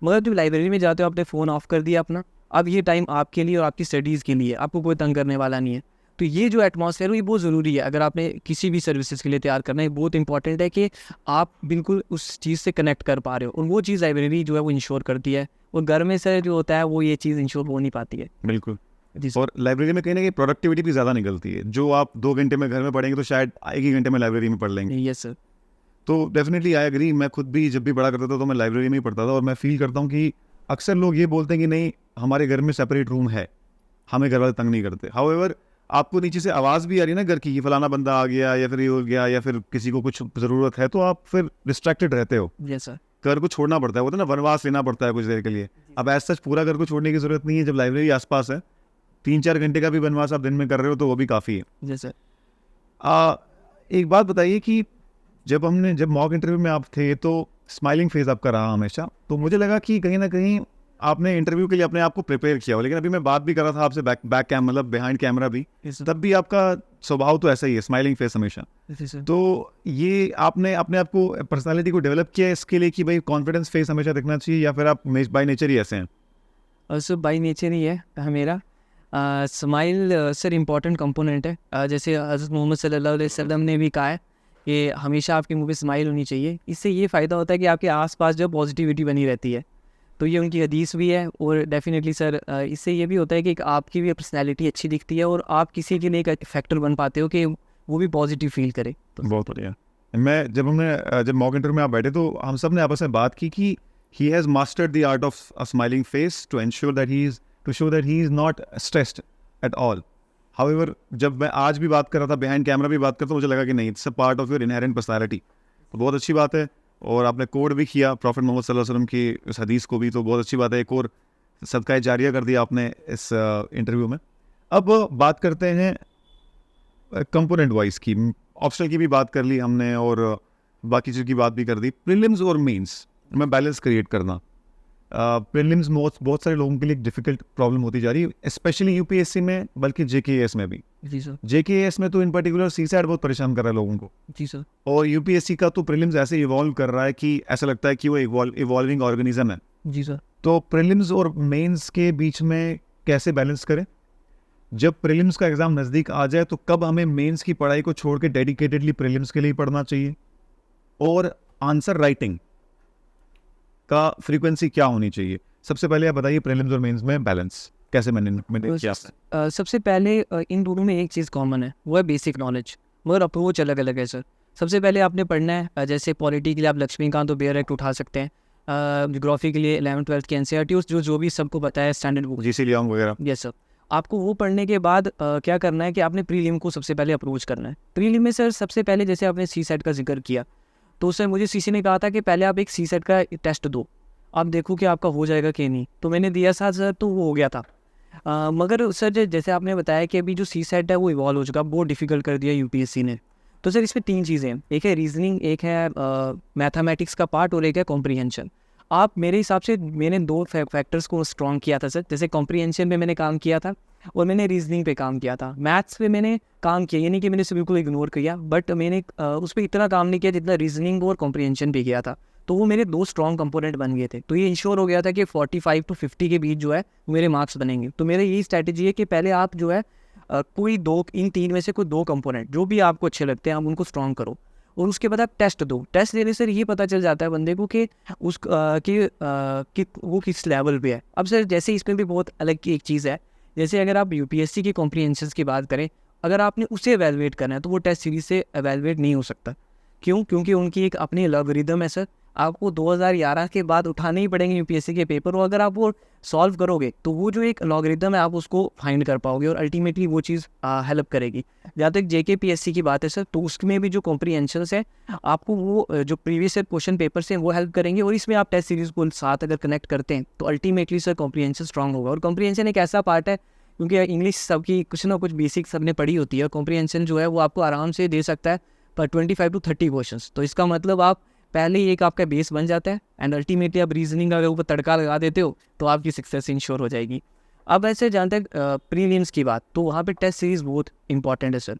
मगर जब लाइब्रेरी में जाते हो, आपने फ़ोन ऑफ कर दिया अपना, अब ये टाइम आपके लिए और आपकी स्टडीज़ के लिए, आपको कोई तंग करने वाला नहीं है। तो ये जो एटमॉस्फेयर है ये बहुत ज़रूरी है, अगर आपने किसी भी सर्विसेज के लिए तैयार करना है, बहुत इंपॉर्टेंट है कि आप बिल्कुल उस चीज़ से कनेक्ट कर पा रहे हो, और वो चीज़ लाइब्रेरी जो है वो इंश्योर करती है। और घर में सर जो होता है वो ये चीज़ इंश्योर हो नहीं पाती है। बिल्कुल। जी सर। और लाइब्रेरी में कहीं ना कहीं प्रोडक्टिविटी भी ज़्यादा निकलती है। जो आप 2 घंटे में घर में पढ़ेंगे तो शायद 1 ही घंटे में लाइब्रेरी में पढ़ लेंगे। Yes sir. तो डेफिनेटली आई एग्री। मैं खुद भी जब भी पढ़ा करता था तो मैं लाइब्रेरी में ही पढ़ता था, और मैं फील करता हूँ कि अक्सर लोग ये बोलते हैं कि नहीं, हमारे घर में सेपरेट रूम है, हमें घर वाले तंग नहीं करते। हाउएवर आपको नीचे से आवाज़ भी आ रही है ना घर की, कि फलाना बंदा आ गया या फिर ये हो गया, या फिर किसी को कुछ ज़रूरत है, तो आप फिर डिस्ट्रैक्टेड रहते हो। Yes sir. घर को छोड़ना पड़ता है, वो तो ना वनवास लेना पड़ता है कुछ देर के लिए। अब एज सच पूरा घर को छोड़ने की ज़रूरत नहीं है, जब लाइब्रेरी आसपास है। 3-4 घंटे का भी वनवास आप दिन में कर रहे हो तो वो भी काफ़ी है। Yes sir. एक बात बताइए कि जब मॉक इंटरव्यू में आप थे तो स्माइलिंग फेस आपका रहा हमेशा, तो मुझे लगा कि कहीं ना कहीं आपने इंटरव्यू के लिए अपने आप को प्रिपेयर किया हो। लेकिन अभी मैं बात भी कर रहा था आपसे मतलब बिहाइंड कैमरा भी, तब भी आपका स्वभाव तो ऐसा ही है, स्माइलिंग फेस हमेशा। तो ये आपने अपने आप को, पर्सनालिटी को डेवलप किया है इसके लिए कि भाई कॉन्फिडेंस फेस हमेशा दिखना चाहिए, या फिर आप बाय नेचर ही ऐसे हैं? सर बाई नेचर ही है मेरा। स्माइल सर इम्पॉर्टेंट कंपोनेंट है। जैसे हज़रत मोहम्मद सल्लल्लाहु अलैहि वसल्लम ने भी कहा है कि हमेशा आपके मुंह पे स्माइल होनी चाहिए। इससे ये फ़ायदा होता है कि आपके आसपास जो पॉजिटिविटी बनी रहती है, तो ये उनकी हदीस भी है। और डेफिनेटली सर इससे ये भी होता है कि आपकी भी पर्सनैलिटी अच्छी दिखती है, और आप किसी के लिए एक फैक्टर बन पाते हो कि वो भी पॉजिटिव फील करे। तो बहुत बढ़िया। जब मॉक इंटरव्यू में आप बैठे तो हम सब ने आपस में बात की कि he has mastered the art of a smiling face to ensure that to show that he is not stressed at all. However, जब मैं आज भी बात कर रहा था behind camera भी बात करता, मुझे लगा कि नहीं, it's a part of your inherent personality. तो बहुत अच्छी बात है. और आपने कोड भी किया प्रॉफिट मोहम्मद सल्लल्लाहु अलैहि वसल्लम की उस हदीस को भी, तो बहुत अच्छी बात है. एक और सदका जारिया कर दिया आपने इस इंटरव्यू में. अब बात करते हैं कंपोनेंट वाइज की. ऑप्शनल की भी बात कर ली हमने और बाकी चीज़ की बात भी कर दी. प्रीलिम्स और मेंस में बैलेंस क्रिएट करना. प्रीलिम्स बहुत सारे लोगों के लिए डिफिकल्ट प्रॉब्लम होती जा रही है, स्पेशली यूपीएससी में, बल्कि जेकेएस में भी. जी सर. जेकेएस में तो इन पर्टिकुलर सीसैट बहुत परेशान कर रहा है लोगों को. जी सर. और यूपीएससी का तो प्रीलिम्स ऐसे इवॉल्व कर रहा है कि ऐसा लगता है कि वो इवॉल्विंग ऑर्गेनिज्म है. जी सर. तो प्रीलिम्स और मेंस के बीच में कैसे बैलेंस करें? जब प्रीलिम्स का एग्ज़ाम नज़दीक आ जाए तो कब हमें मेंस की पढ़ाई को छोड़ के डेडिकेटेडली प्रीलिम्स के लिए पढ़ना चाहिए? और आंसर राइटिंग का फ्रीक्वेंसी क्या होनी चाहिए? सबसे पहले आप बताइए, प्रीलिम्स और मेंस में बैलेंस कैसे मैंने किया? सबसे पहले इन दोनों में एक चीज़ कॉमन है, वो है बेसिक नॉलेज, मगर अप्रोच अलग अलग है सर. सबसे पहले आपने पढ़ना है, जैसे पॉलिटी के लिए आप लक्ष्मीकांत और बेयर एक्ट उठा सकते हैं. ज्योग्राफी के लिए 11th-12th की एनसीईआरटी जो भी सबको पता है, स्टैंडर्ड बुक, जीसी लियांग वगैरह. Yes sir. आपको वो पढ़ने के बाद क्या करना है कि आपने प्रीलिम को सबसे पहले अप्रोच करना है. प्रीलिम में सर सबसे पहले जैसे आपने सीसेट का जिक्र किया, तो सर मुझे सीसी ने कहा था कि पहले आप एक सीसेट का टेस्ट दो, आप देखो कि आपका हो जाएगा कि नहीं. तो मैंने दिया था सर, तो वो हो गया था. मगर सर जैसे आपने बताया कि अभी जो सीसेट है वो इवॉल्व हो चुका, बहुत डिफ़िकल्ट कर दिया यूपीएससी ने. तो सर इसमें 3 चीज़ें हैं, एक है रीजनिंग, एक है मैथमेटिक्स का पार्ट और एक है कॉम्प्रीहेंशन. आप मेरे हिसाब से मैंने 2 फैक्टर्स को स्ट्रॉन्ग किया था सर. जैसे कॉम्प्रीहेंशन पे मैंने काम किया था और मैंने रीजनिंग पे काम किया था. मैथ्स पे मैंने काम किया, ये नहीं कि मैंने इसे बिल्कुल इग्नोर किया, बट मैंने उस पर इतना काम नहीं किया जितना रीजनिंग और कॉम्प्रीहेंशन पे किया था. तो वो मेरे 2 स्ट्रॉन्ग कंपोनेंट बन गए थे. तो ये इंश्योर हो गया था कि 45 to 50 के बीच जो है वो मेरे मार्क्स बनेंगे. तो मेरा यही स्ट्रैटेजी है कि पहले आप जो है कोई 2 इन 3 में से कोई 2 कंपोनेंट जो भी आपको अच्छे लगते हैं आप उनको स्ट्रॉन्ग करो, और उसके बाद आप टेस्ट दो. टेस्ट देने से ये पता चल जाता है बंदे को कि कि वो किस लेवल पे है. अब सर जैसे इसमें भी बहुत अलग की एक चीज़ है, जैसे अगर आप यूपीएससी की कॉम्प्रीहेंशन की बात करें, अगर आपने उसे एवेलुएट करना है तो वो टेस्ट सीरीज से एवेलुएट नहीं हो सकता. क्यों? क्योंकि उनकी एक अपनी एल्गोरिदम है सर. आपको 2011 के बाद उठाने ही पड़ेंगे यूपीएससी के पेपर, और अगर आप वो सॉल्व करोगे तो वो जो एक एल्गोरिदम है आप उसको फाइंड कर पाओगे और अल्टीमेटली वो चीज़ हेल्प करेगी. जहाँ तक जेकेपीएससी की बात है सर, तो उसमें भी जो कॉम्प्रीहेंशंस है आपको वो जो प्रीवियस ईयर क्वेश्चन पेपर्स हैं वो हेल्प करेंगे, और इसमें आप टेस्ट सीरीज़ को साथ अगर कनेक्ट करते हैं तो अल्टीमेटली सर कॉम्प्रीहेंशन स्ट्रॉन्ग होगा. और कॉम्प्रीहेंशन एक ऐसा पार्ट है, क्योंकि इंग्लिश सबकी कुछ ना कुछ बेसिक सबने पढ़ी होती है, और कॉम्प्रीहेंशन जो है वो आपको आराम से दे सकता है पर 25 to 30 क्वेश्चन. तो इसका मतलब आप पहले ही एक आपका बेस बन जाता है, एंड अल्टीमेटली आप रीजनिंग अगर ऊपर तड़का लगा देते हो तो आपकी सक्सेस इंश्योर हो जाएगी. अब ऐसे जहाँ तक प्रीलिम्स की बात, तो वहाँ पे टेस्ट सीरीज़ बहुत इंपॉर्टेंट है सर.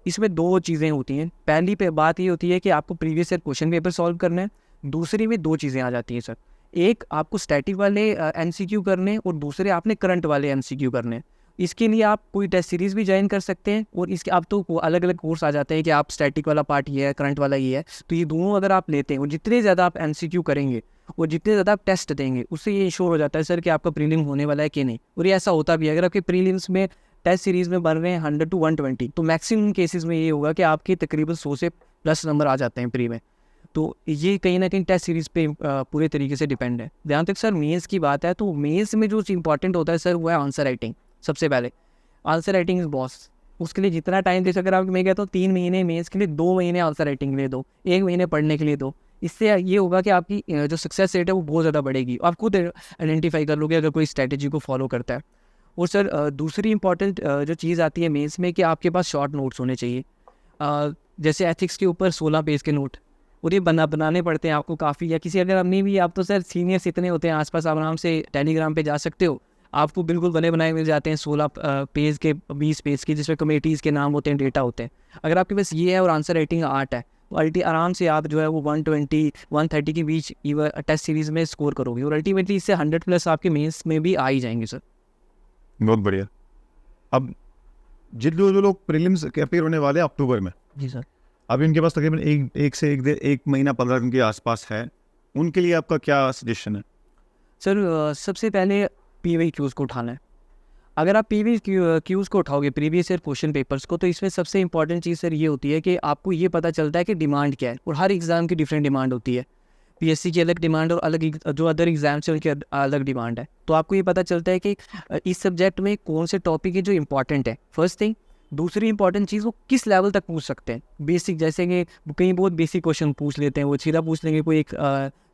इसमें 2 चीज़ें होती हैं. पहली पे बात ये होती है कि आपको previous year question paper solve करना है. दूसरी में 2 चीज़ें आ जाती हैं सर. एक आपको स्टैटिक वाले एमसीक्यू करने, और दूसरे आपने करंट वाले एमसीक्यू करने. इसके लिए आप कोई टेस्ट सीरीज़ भी ज्वाइन कर सकते हैं, और इसके आप तो अलग अलग कोर्स आ जाते हैं कि आप स्टैटिक वाला पार्ट ये है, करंट वाला ये है. तो ये दोनों अगर आप लेते हैं और जितने ज़्यादा आप एमसीक्यू करेंगे और जितने ज़्यादा आप टेस्ट देंगे, उससे ये इंश्योर हो जाता है सर कि आपका प्रीलिम होने वाला है कि नहीं. और ये ऐसा होता भी है. अगर आपके प्रीलिम्स में टेस्ट सीरीज़ में बन रहे हैं 100 to 120, तो मैक्सिमम केसेस में ये होगा कि आपके तकरीबन 100 से प्लस नंबर आ जाते हैं प्री में. तो ये कहीं ना कहीं टेस्ट सीरीज़ पे पूरे तरीके से डिपेंड है. जहाँ तक सर मेंस की बात है, तो मेंस में जो इंपॉर्टेंट होता है सर वो है आंसर राइटिंग. सबसे पहले आंसर राइटिंग इज बॉस. उसके लिए जितना टाइम दे, अगर आप, मैं कहता हूँ 3 महीने मेंस के लिए, 2 महीने आंसर राइटिंग के लिए दो, 1 महीने पढ़ने के लिए दो. इससे ये होगा कि आपकी जो सक्सेस रेट है वो बहुत ज़्यादा बढ़ेगी. आप खुद आइडेंटिफाई कर लोगे अगर कोई स्ट्रैटेजी को फॉलो करता है. और सर दूसरी इंपॉर्टेंट जो चीज़ आती है मेंस में, कि आपके पास शॉर्ट नोट्स होने चाहिए. जैसे एथिक्स के ऊपर 16 पेज के नोट, और ये बनाने पड़ते हैं आपको काफ़ी. या किसी अगर अपनी भी, आप तो सर सीनियर्स इतने होते हैं आसपास, आप आराम से टेलीग्राम पे जा सकते हो, आपको बिल्कुल बने बनाए मिल जाते हैं 16 पेज के, 20 पेज के, जिसमें कमेटीज़ के नाम होते हैं, डेटा होते हैं. अगर आपके पास ये है और आंसर राइटिंग आर्ट है, तो आराम से आप जो है वो 120-130 के बीच टेस्ट सीरीज़ में स्कोर करोगे, और अल्टीमेटली इससे 100+ आपके मेंस में भी आ ही जाएंगे सर. बहुत बढ़िया. अब जो लोग प्रीलिम्स के अपेयर होने वाले हैं अक्टूबर में, जी सर, अभी उनके पास तकरीबन एक महीना 15 दिन के आसपास है, उनके लिए आपका क्या सजेशन है? सर सबसे पहले PYQs को उठाना है. अगर आप PYQs को उठाओगे, प्रीवियस ईयर क्वेश्चन पेपर्स को, तो इसमें सबसे इंपॉर्टेंट चीज़ सर ये होती है कि आपको ये पता चलता है कि डिमांड क्या है, और हर एग्ज़ाम की डिफरेंट डिमांड होती है. पीएससी की अलग डिमांड और अलग जो अदर एग्जाम्स हैं उनकी अलग डिमांड है। तो आपको ये पता चलता है कि इस सब्जेक्ट में कौन से टॉपिक है जो इंपॉर्टेंट है, फर्स्ट थिंग। दूसरी इंपॉर्टेंट चीज़, वो किस लेवल तक पूछ सकते हैं। बेसिक, जैसे कि कहीं बहुत बेसिक क्वेश्चन पूछ लेते हैं, वो सीधा पूछ लेंगे, कोई एक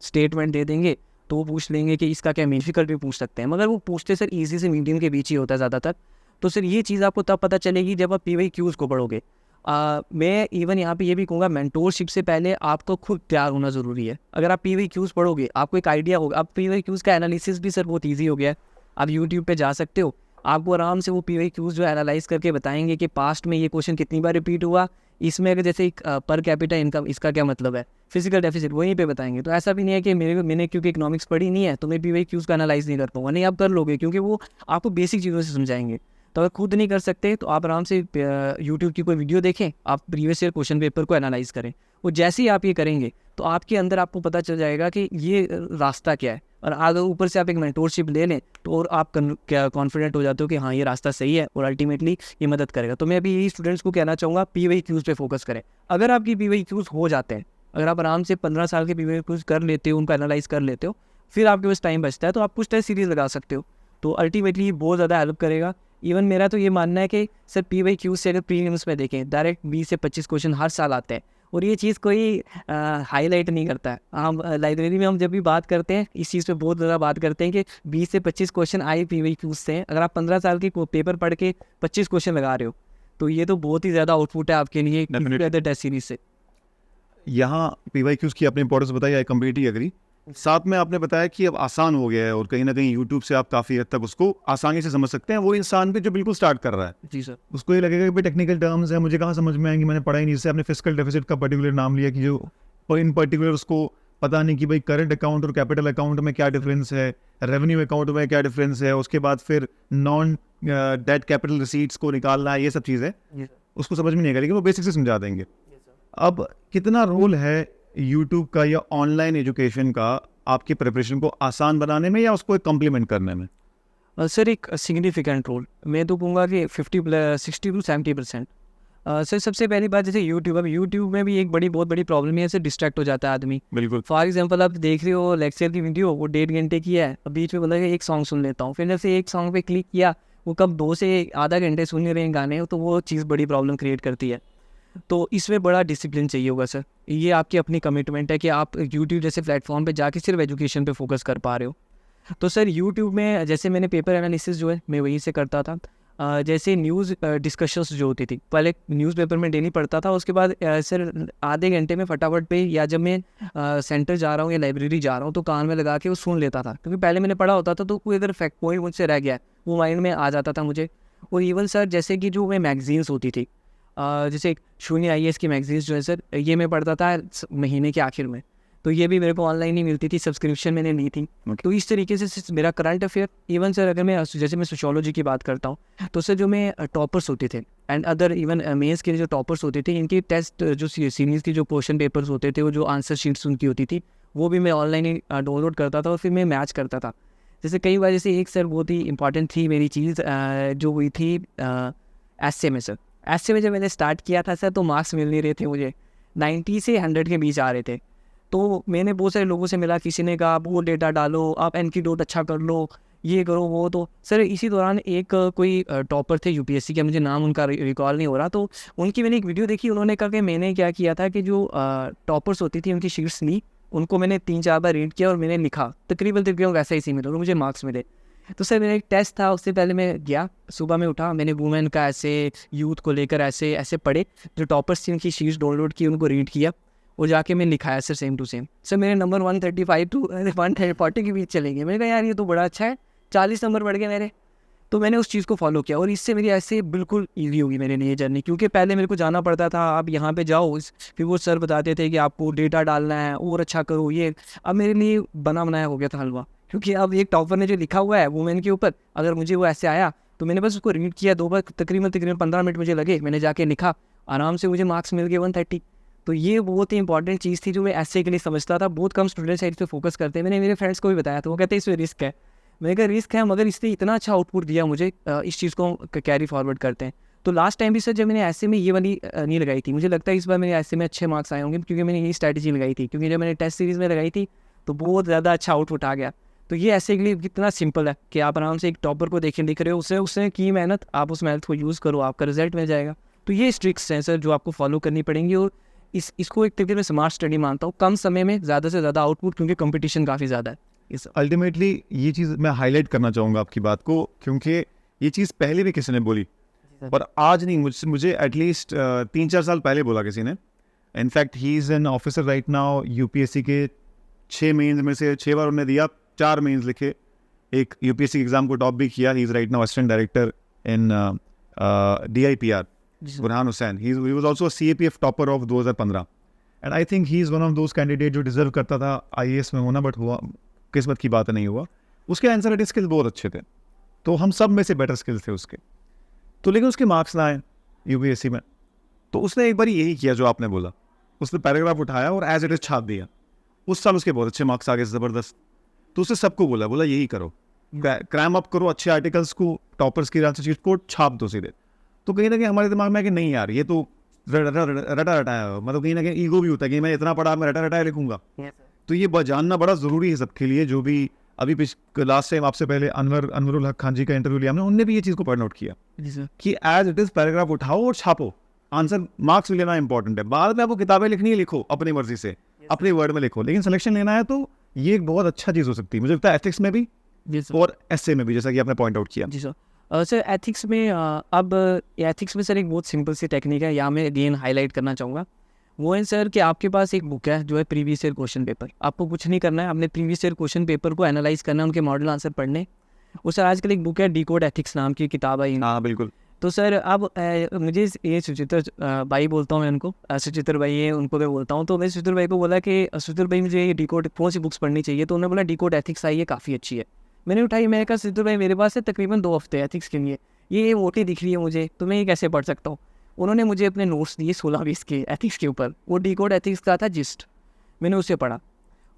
स्टेटमेंट दे देंगे तो वो पूछ लेंगे कि इसका क्या डिफिकल्ट भी पूछ सकते हैं, मगर वो पूछते सर ईजी से मीडियम के बीच ही होता है ज़्यादातर। तो सर ये चीज़ आपको तब पता चलेगी जब आप PYQs को पढ़ोगे। मैं इवन यहाँ पे ये भी कहूँगा, मेंटोरशिप से पहले आपको खुद तैयार होना ज़रूरी है। अगर आप PYQs पढ़ोगे आपको एक आइडिया होगा। अब PYQs का एनालिसिस भी सर बहुत ईजी हो गया है। आप यूट्यूब पे जा सकते हो, आपको आराम से वो PYQs जो एनालाइज करके बताएंगे कि पास्ट में ये क्वेश्चन कितनी बार रिपीट हुआ, इसमें अगर जैसे एक पर कैपिटा इनकम, इसका क्या मतलब है, फिजिकल डेफिसिट, वहीं पे बताएंगे। तो ऐसा भी नहीं है कि मैंने क्योंकि इकोनॉमिक्स पढ़ी नहीं है तो मैं PYQs का एनालाइज नहीं कर पाऊंगा, नहीं, आप कर लोगे, क्योंकि वो आपको बेसिक चीज़ों से समझाएंगे। तो अगर खुद नहीं कर सकते तो आप आराम से यूट्यूब की कोई वीडियो देखें, आप प्रीवियस ईयर क्वेश्चन पेपर को एनालाइज करें। और जैसे ही आप ये करेंगे तो आपके अंदर आपको पता चल जाएगा कि ये रास्ता क्या है। और अगर ऊपर से आप एक मेंटोरशिप ले लें तो और आप क्या कॉन्फिडेंट हो जाते हो कि हाँ ये रास्ता सही है और अल्टीमेटली ये मदद करेगा। तो मैं अभी यही स्टूडेंट्स को कहना चाहूँगा, PYQs पे फोकस करें। अगर आपकी PYQs हो जाते हैं, अगर आप आराम से 15 साल के PYQs कर लेते हो, उनको एनालाइज कर लेते हो, फिर आपके पास टाइम बचता है तो आप कुछ टेस्ट सीरीज लगा सकते हो। तो अल्टीमेटली बहुत ज़्यादा हेल्प करेगा। इवन मेरा तो ये मानना है कि सर PYQs से अगर प्रीलिम्स में देखें, डायरेक्ट 20 से 25 क्वेश्चन हर साल आते हैं और ये चीज़ कोई हाईलाइट नहीं करता है। हम लाइब्रेरी में हम जब भी बात करते हैं इस चीज़ पे बहुत ज़्यादा बात करते हैं कि 20 से 25 क्वेश्चन आए PYQs से। अगर आप 15 साल की पेपर पढ़ के 25 क्वेश्चन लगा रहे हो तो ये तो बहुत ही ज़्यादा आउटपुट है आपके लिए टेस्ट सीरीज से। यहाँ PYQs की आपने इंपॉर्टेंस बताई, आई कम्प्लीटली एग्री। साथ में आपने बताया कि अब आसान हो गया है और कहीं ना कहीं यूट्यूब से आप काफ़ी हद तक उसको आसानी से समझ सकते हैं। वो इंसान भी जो बिल्कुल स्टार्ट कर रहा है, जी सर, उसको ये लगेगा कि भाई टेक्निकल टर्म्स है, मुझे कहाँ समझ में आएंगी, मैंने पढ़ा ही नहीं। जैसे आपने फिस्कल डेफिसिट का पर्टिकुलर नाम लिया कि जो और इन पर्टिकुलर उसको पता नहीं कि भाई करंट अकाउंट और कैपिटल अकाउंट में क्या डिफरेंस है, रेवेन्यू अकाउंट में क्या डिफरेंस है, उसके बाद फिर नॉन डेट कैपिटल रिसीट्स को निकालना है, ये सब चीज़ें उसको समझ में नहीं आएगा, लेकिन वो बेसिक से समझा देंगे। अब कितना रोल है यूट्यूब का या ऑनलाइन एजुकेशन का आपकी प्रिपरेशन को आसान बनाने में या उसको एक कॉम्प्लीमेंट करने में? सर एक सिग्निफिकेंट रोल, मैं तो कहूँगा कि 60 to 70%। सर सबसे पहली बात, जैसे यूट्यूब, अब यूट्यूब में भी एक बहुत बड़ी प्रॉब्लम है, इससे डिस्ट्रैक्ट हो जाता है आदमी। बिल्कुल। फॉर एग्जांपल आप देख रहे हो लेक्चर की वीडियो, वो 1.5 घंटे की है, अब बीच में बोला कि एक सॉन्ग सुन लेता हूँ, फिर जब से एक सॉन्ग पे क्लिक किया वो कब 2 से आधा घंटे सुन रहे हैं गाने, तो वो चीज़ बड़ी प्रॉब्लम क्रिएट करती है। तो इसमें बड़ा डिसिप्लिन चाहिए होगा सर। ये आपकी अपनी कमिटमेंट है कि आप यूट्यूब जैसे प्लेटफॉर्म पे जाके सिर्फ एजुकेशन पे फोकस कर पा रहे हो। तो सर यूट्यूब में जैसे मैंने पेपर एनालिसिस जो है मैं वहीं से करता था। जैसे न्यूज़ डिस्कशंस जो होती थी, पहले न्यूज़पेपर में डेली पढ़ता था, उसके बाद सर आधे घंटे में फटाफट पे, या जब मैं सेंटर जा रहा हूँ या लाइब्रेरी जा रहा हूँ तो कान में लगा के वो सुन लेता था, क्योंकि पहले मैंने पढ़ा होता था तो कोई अगर फैक्ट पॉइंट मुझसे रह गया वो माइंड में आ जाता था मुझे। और इवन सर जैसे कि जो मैं मैगजीन्स होती थी, जैसे शून्य IAS की मैगजीन्स जो है सर, ये मैं पढ़ता था महीने के आखिर में, तो ये भी मेरे को ऑनलाइन ही मिलती थी, सब्सक्रिप्शन मैंने ली थी। तो इस तरीके से मेरा करंट अफेयर, इवन सर अगर मैं जैसे मैं सोशियोलॉजी की बात करता हूँ तो सर जो मैं टॉपर्स होते थे एंड अदर इवन मेंस के जो टॉपर्स होते थे, इनकी टेस्ट जो सीरीज़ की जो क्वेश्चन पेपर्स होते थे, वो जो आंसर शीट्स उनकी होती थी, वो भी मैं ऑनलाइन ही डाउनलोड करता था और फिर मैं मैच करता था। जैसे कई बार, जैसे एक सर बहुत ही इंपॉर्टेंट थी मेरी चीज़ जो हुई थी एसए में। सर एसए में जब मैंने स्टार्ट किया था सर, तो मार्क्स मिल नहीं रहे थे मुझे, 90 से 100 के बीच आ रहे थे। तो मैंने बहुत सारे लोगों से मिला, किसी ने कहा आप वो डेटा डालो, आप एनकीडोट अच्छा कर लो, ये करो वो। तो सर इसी दौरान एक कोई टॉपर थे यूपीएससी के, मुझे नाम उनका रिकॉल नहीं हो रहा, तो उनकी मैंने एक वीडियो देखी। उन्होंने कहा कि मैंने क्या किया था कि जो टॉपर्स होती थी उनकी शीट्स ली, उनको मैंने 3-4 बार रीड किया और मैंने लिखा, तकरीबन वैसा ही सी मिला और मुझे मार्क्स मिले। तो सर मेरा एक टेस्ट था, उससे पहले मैं गया, सुबह में उठा, मैंने वुमेन का ऐसे, यूथ को लेकर ऐसे पढ़े, जो टॉपर्स थी उनकी शीट्स डाउनलोड की, उनको रीड किया और जाके मैं लिखाया sir same to same. Sir मेरे नंबर 135 to 140 के बीच चले गए। मैंने कहा यार ये तो बड़ा अच्छा है, 40 नंबर बढ़ गए मेरे। तो मैंने उस चीज़ को फॉलो किया और इससे मेरी ऐसे बिल्कुल ईजी होगी मेरे लिए जर्नी, क्योंकि पहले मेरे को जाना पड़ता था, आप यहाँ पे जाओ, फिर वो सर बताते थे कि आपको डेटा डालना है और अच्छा करो ये। अब मेरे लिए बना बनाया हो गया था हलवा, क्योंकि अब एक टॉपर ने जो लिखा हुआ है वुमेन के ऊपर, अगर मुझे वो ऐसे आया तो मैंने बस उसको रीड किया 2 बार, तकरीबन 15 मिनट मुझे लगे, मैंने जाके लिखा, आराम से मुझे मार्क्स मिल गए 130। तो ये बहुत ही इंपॉर्टेंट चीज़ थी जो मैं ऐसे के लिए समझता था। बहुत कम स्टूडेंट्स इस पर फोकस करते हैं। मैंने मेरे फ्रेंड्स को भी बताया तो वो कहते हैं इसमें रिस्क है। मैंने कहा रिस्क है, मगर इसने इतना अच्छा आउटपुट दिया मुझे, इस चीज़ को कैरी फॉरवर्ड करते हैं। तो लास्ट टाइम भी सर जब मैंने ऐसे में ये वाली नहीं लगाई थी, मुझे लगता है इस बार मेरे ऐसे में अच्छे मार्क्स आए होंगे, क्योंकि मैंने यही स्ट्रैटेजी लगाई थी, क्योंकि जब मैंने टेस्ट सीरीज़ में लगाई थी तो बहुत ज़्यादा अच्छा आउटपुट आ गया। तो ये ऐसे के लिए कितना सिंपल है कि आप आराम से एक टॉपर को दिख रहे हो, उसने की मेहनत, आप उस मेहनत को यूज़ करो, आपका रिजल्ट मिल जाएगा। तो ये ट्रिक्स हैं सर जो आपको फॉलो करनी पड़ेंगी, और इसको एक तरीके में स्मार्ट स्टडी मानता हूँ, कम समय में ज़्यादा से ज़्यादा आउटपुट, क्योंकि कंपटीशन काफ़ी ज़्यादा है इस। अल्टीमेटली ये चीज़ मैं हाईलाइट करना चाहूँगा आपकी बात को, क्योंकि ये चीज़ पहले भी किसी ने बोली, पर आज नहीं, मुझे एटलीस्ट 3-4 साल पहले बोला किसी ने। In fact he is an officer right now, UPSC के 6 मेंस में से 6 बार उन्होंने दिया, 4 मेंस लिखे, एक यूपीएससी एग्जाम को टॉप भी किया। He is right now assistant director in DIPR, Burhan Hussain. He was also CAPF topper of 2015, and I think he is one of those candidate जो डिजर्व करता था IAS में होना, बट हुआ, किस्मत की बात नहीं हुआ। उसके आंसर राइटिंग स्किल्स बहुत अच्छे थे, तो हम सब में से बेटर स्किल्स थे उसके, तो लेकिन उसके मार्क्स ना आए यूपीएससी में। तो उसने एक बार यही किया जो आपने बोला, उसने पैराग्राफ उठाया और एज इट इज छाप दिया। उस साल उसके बहुत अच्छे मार्क्स आ गए, ज़बरदस्त। तो उसने सबको बोला यही करो, क्रैम अप करो अच्छे आर्टिकल्स को, टॉपर्स की आंसर शीट को छाप दो सीधे। तो कहीं ना कहीं हमारे दिमाग में है कि नहीं यार, ये तो रटा रटाया, मतलब कहीं ना कहीं ईगो भी होता है कि मैं इतना पढ़ा, मैं रटा रटाया लिखूंगा। तो ये जानना बड़ा ज़रूरी है सबके लिए। जो भी अभी लास्ट टाइम आपसे पहले अनवरुल हक खान जी का इंटरव्यू लिया हमने, उनने भी ये चीज़ को पॉइंट आउट किया कि एज इट इज़ पैराग्राफ उठाओ और छापो, आंसर मार्क्स लेना इंपॉर्टेंट है। बाद में आपको किताबें लिखनी है, लिखो अपनी मर्जी से, अपने वर्ड में लिखो, लेकिन सिलेक्शन लेना है तो ये एक बहुत अच्छा चीज़ हो सकती है, मुझे लगता है एथिक्स में भी और एसए में भी, जैसा कि आपने पॉइंट आउट किया। जी सर। सर एथिक्स में अब एथिक्स में सर एक बहुत सिंपल सी टेक्निक है, यहाँ मैं अगेन हाईलाइट करना चाहूँगा। वो है सर कि आपके पास एक बुक है जो है प्रीवियस ईयर क्वेश्चन पेपर, आपको कुछ नहीं करना है, आपने प्रीवियस ईयर क्वेश्चन पेपर को एनालाइज करना है, उनके मॉडल आंसर पढ़ने। और सर आजकल एक बुक है डिकोड एथिक्स नाम की किताब है। हाँ बिल्कुल। तो सर अब मुझे ये सुचित्र भाई बोलता हूँ मैं उनको, सुचित्र भाई है उनको मैं बोलता हूँ। तो मैं सुचित्र भाई को बोला कि सुचित्र भाई मुझे ये डिकोड कौन सी बुक्स पढ़नी चाहिए, तो उन्होंने बोला डिकोड एथिक्स आई है, काफ़ी अच्छी है। मैंने उठाई, मैंने कहा सुचित्र भाई मेरे पास है तकरीबन 2 हफ्ते एथिक्स के लिए, ये मोटी दिख रही है मुझे, तो मैं ये कैसे पढ़ सकता हूँ। उन्होंने मुझे अपने नोट्स दिए 16-20 के एथिक्स के ऊपर, वो डिकोड एथिक्स का था जिस्ट, मैंने उसे पढ़ा।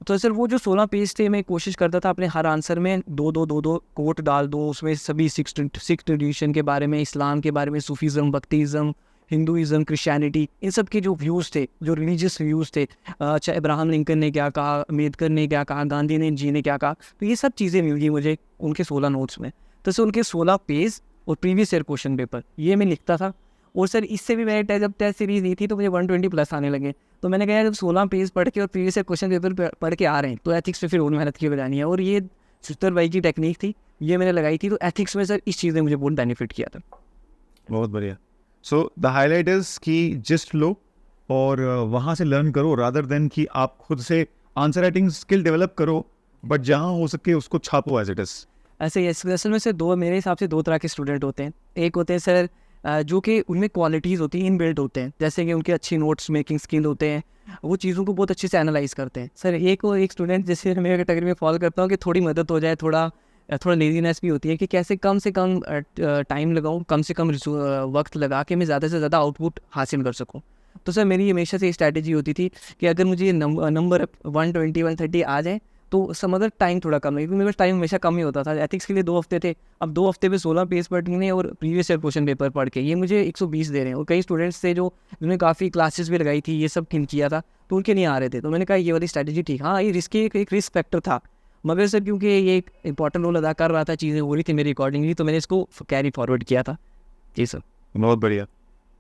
तो सर वो जो 16 पेज थे, मैं कोशिश करता था अपने हर आंसर में दो कोट डाल दो, उसमें सभी सिक्स ट्रेडिशन के बारे में, इस्लाम के बारे में, सूफीज़म, भक्तिज़म, हिंदुइज़म, क्रिश्चियनिटी, इन सब के जो व्यूज़ थे, जो रिलीजियस व्यूज़ थे, चाहे अब्राहम लिंकन ने क्या कहा, अम्बेडकर ने क्या कहा, गांधी जी ने क्या कहा, तो ये सब चीज़ें मिल गई मुझे उनके 16 नोट्स में। तो सर उनके 16 पेज और प्रीवियस ईयर क्वेश्चन पेपर ये मैं लिखता था। और सर इससे भी मैंने जब टेस्ट सीरीज़ दी थी तो मुझे 120 प्लस आने लगे। तो मैंने कहा जब 16 पेज पढ़ के और प्रीवियस ईयर क्वेश्चन पेपर पढ़ के आ रहे हैं तो एथिक्स पे फिर और मेहनत की बजानी है। और ये सुचित्र भाई की टेक्निक थी, ये मैंने लगाई थी। तो एथिक्स में सर इस चीज़ ने मुझे बहुत बेनिफिट किया था। बहुत बढ़िया। सो द हाईलाइट इज़ कि जिस्ट लो और वहाँ से लर्न करो, रादर देन कि आप खुद से आंसर राइटिंग स्किल डेवलप करो, बट जहाँ हो सके उसको छापो एज इट इज़। ऐसे असल में सर मेरे हिसाब से 2 तरह के स्टूडेंट होते हैं। एक होते हैं सर जो कि उनमें क्वालिटीज़ होती हैं, इनबिल्ट होते हैं, जैसे कि उनके अच्छी नोट्स मेकिंग स्किल होते हैं, वो चीज़ों को बहुत अच्छे से एनालाइज करते हैं। सर एक स्टूडेंट जैसे मैं कैटेगरी में फॉलो करता हूँ कि थोड़ी मदद हो जाए, थोड़ा लेजीनेस भी होती है कि कैसे कम से कम टाइम लगाऊँ, कम से कम वक्त लगा के मैं ज़्यादा से ज़्यादा आउटपुट हासिल कर सकूँ। तो सर मेरी हमेशा से स्ट्रैटेजी होती थी कि अगर मुझे नंबर 120-130 आ जाए तो समझ टाइम थोड़ा कम है, क्योंकि मेरे पास टाइम हमेशा कम ही होता था। एथिक्स के लिए 2 हफ्ते थे, अब 2 हफ्ते में 16 पेज पढ़ने और प्रीवियस ईयर क्वेश्चन पेपर पढ़ के ये मुझे 120 दे रहे हैं। और कई स्टूडेंट्स थे जो जिन्होंने काफ़ी क्लासेस भी लगाई थी, ये सब किया था, तो उनके नहीं आ रहे थे। तो मैंने कहा ये वाली स्ट्रैटेजी ठीक, हाँ ये रिस्की एक रिस्क फैक्टर था, मगर सर क्योंकि ये एक इंपॉर्टेंट रोल अदा कर रहा था, चीज़ें हो रही थी मेरी अकॉर्डिंगली, तो मैंने इसको कैरी फॉरवर्ड किया था। जी सर। बहुत बढ़िया।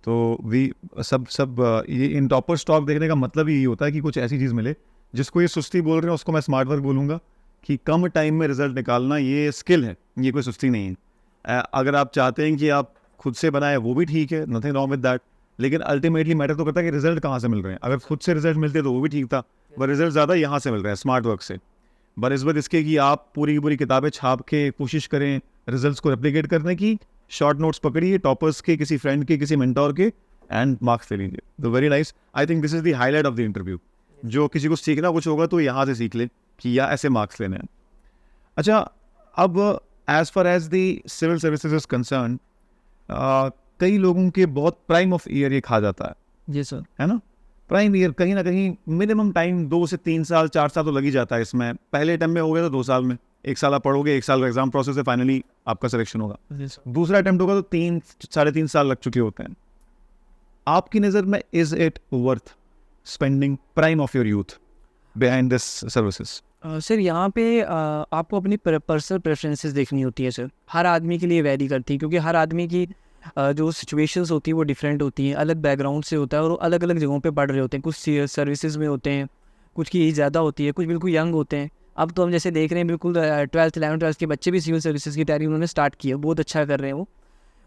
तो ये इन टॉपर स्टॉक देखने का मतलब ही होता है कि कुछ ऐसी चीज़ मिले जिसको ये सुस्ती बोल रहे हैं, उसको मैं स्मार्ट वर्क बोलूँगा कि कम टाइम में रिजल्ट निकालना ये स्किल है, ये कोई सुस्ती नहीं है। अगर आप चाहते हैं कि आप खुद से बनाए वो भी ठीक है, नथिंग रॉन्ग विद दैट, लेकिन अल्टीमेटली मैटर तो करता है कि रिजल्ट कहाँ से मिल रहे हैं। अगर खुद से रिजल्ट मिलते तो वो भी ठीक था, पर रिजल्ट ज़्यादा यहाँ से मिल रहे हैं स्मार्ट वर्क से। बनस्बत इसके कि आप पूरी की पूरी किताबें छाप के कोशिश करें रिजल्ट्स को रेप्लिकेट करने की, शॉर्ट नोट्स पकड़िए टॉपर्स के, किसी फ्रेंड के, किसी मेंटोर के, एंड मार्क्स ले लीजिए। तो very nice, I think this is the highlight of the interview. जो किसी को सीखना कुछ होगा तो यहाँ से सीख ले कि या ऐसे मार्क्स लेने हैं। अच्छा, अब as far as the civil services is concern, कई लोगों के बहुत प्राइम ऑफ ईयर ये खा जाता है। जी सर। है ना, प्राइम ईयर कहीं ना कहीं मिनिमम टाइम 2 से 3 साल 4 साल तो लग ही जाता है इसमें। पहले टाइम में हो गया तो 2 साल में, 1 साल आप पढ़ोगे, 1 साल का एग्जाम प्रोसेस है, फाइनली आपका सिलेक्शन होगा। दूसरा अटेम्प्ट होगा तो 3-3.5 साल लग चुके होते हैं। आपकी नज़र में is it worth spending prime of your youth behind this services? Sir यहाँ पे आपको अपनी पर्सनल प्रेफरेंसेस देखनी होती है सर। हर आदमी के लिए वैरी करती है, क्योंकि हर आदमी की जो सिचुएशंस होती है वो डिफरेंट होती हैं, अलग बैकग्राउंड से होता है और अलग अलग जगहों पे पढ़ रहे होते हैं। कुछ सर्विसेज में होते हैं, कुछ की एज ज़्यादा होती है, कुछ बिल्कुल यंग होते हैं। अब तो हम जैसे देख रहे हैं बिल्कुल 12th 11th 12th के बच्चे भी सिविल सर्विसेज की तैयारी उन्होंने स्टार्ट की है, बहुत अच्छा कर रहे हैं वो।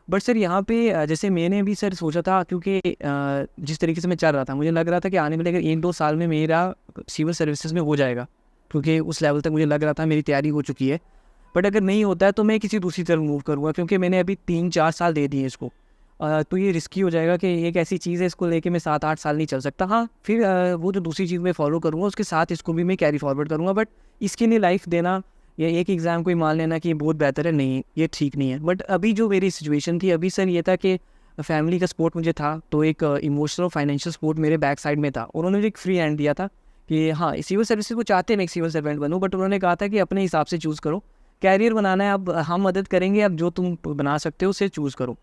बट सर यहाँ पे जैसे मैंने भी सर सोचा था, क्योंकि जिस तरीके से मैं चल रहा था मुझे लग रहा था कि आने वाले अगर 1-2 साल में मेरा सिविल सर्विसेज में हो जाएगा, क्योंकि उस लेवल तक मुझे लग रहा था मेरी तैयारी हो चुकी है। बट अगर नहीं होता है तो मैं किसी दूसरी तरफ मूव करूँगा, क्योंकि मैंने अभी 3-4 साल दे दिए इसको। तो ये रिस्की हो जाएगा कि एक ऐसी चीज़ है इसको लेके मैं 7-8 साल नहीं चल सकता। हाँ, फिर वो जो दूसरी चीज़ मैं फॉलो करूँगा उसके साथ इसको भी मैं कैरी फॉरवर्ड करूँगा। बट इसके लिए लाइफ देना या एक एग्ज़ाम को ही मान लेना कि ये बहुत बेहतर है, नहीं, ये ठीक नहीं है। बट अभी जो मेरी सिचुएशन थी अभी सर ये था कि फैमिली का सपोर्ट मुझे था, तो एक इमोशनल फाइनेंशियल सपोर्ट मेरे बैक साइड में था। उन्होंने मुझे एक फ्री हैंड दिया था कि हाँ, सिविल सर्विसेज को चाहते हैं मैं एक सिविल सर्वेंट बनूँ, बट उन्होंने कहा था कि अपने हिसाब से चूज़ करो, कैरियर बनाना है, अब हम मदद करेंगे, अब जो तुम बना सकते हो उसे चूज़ करो।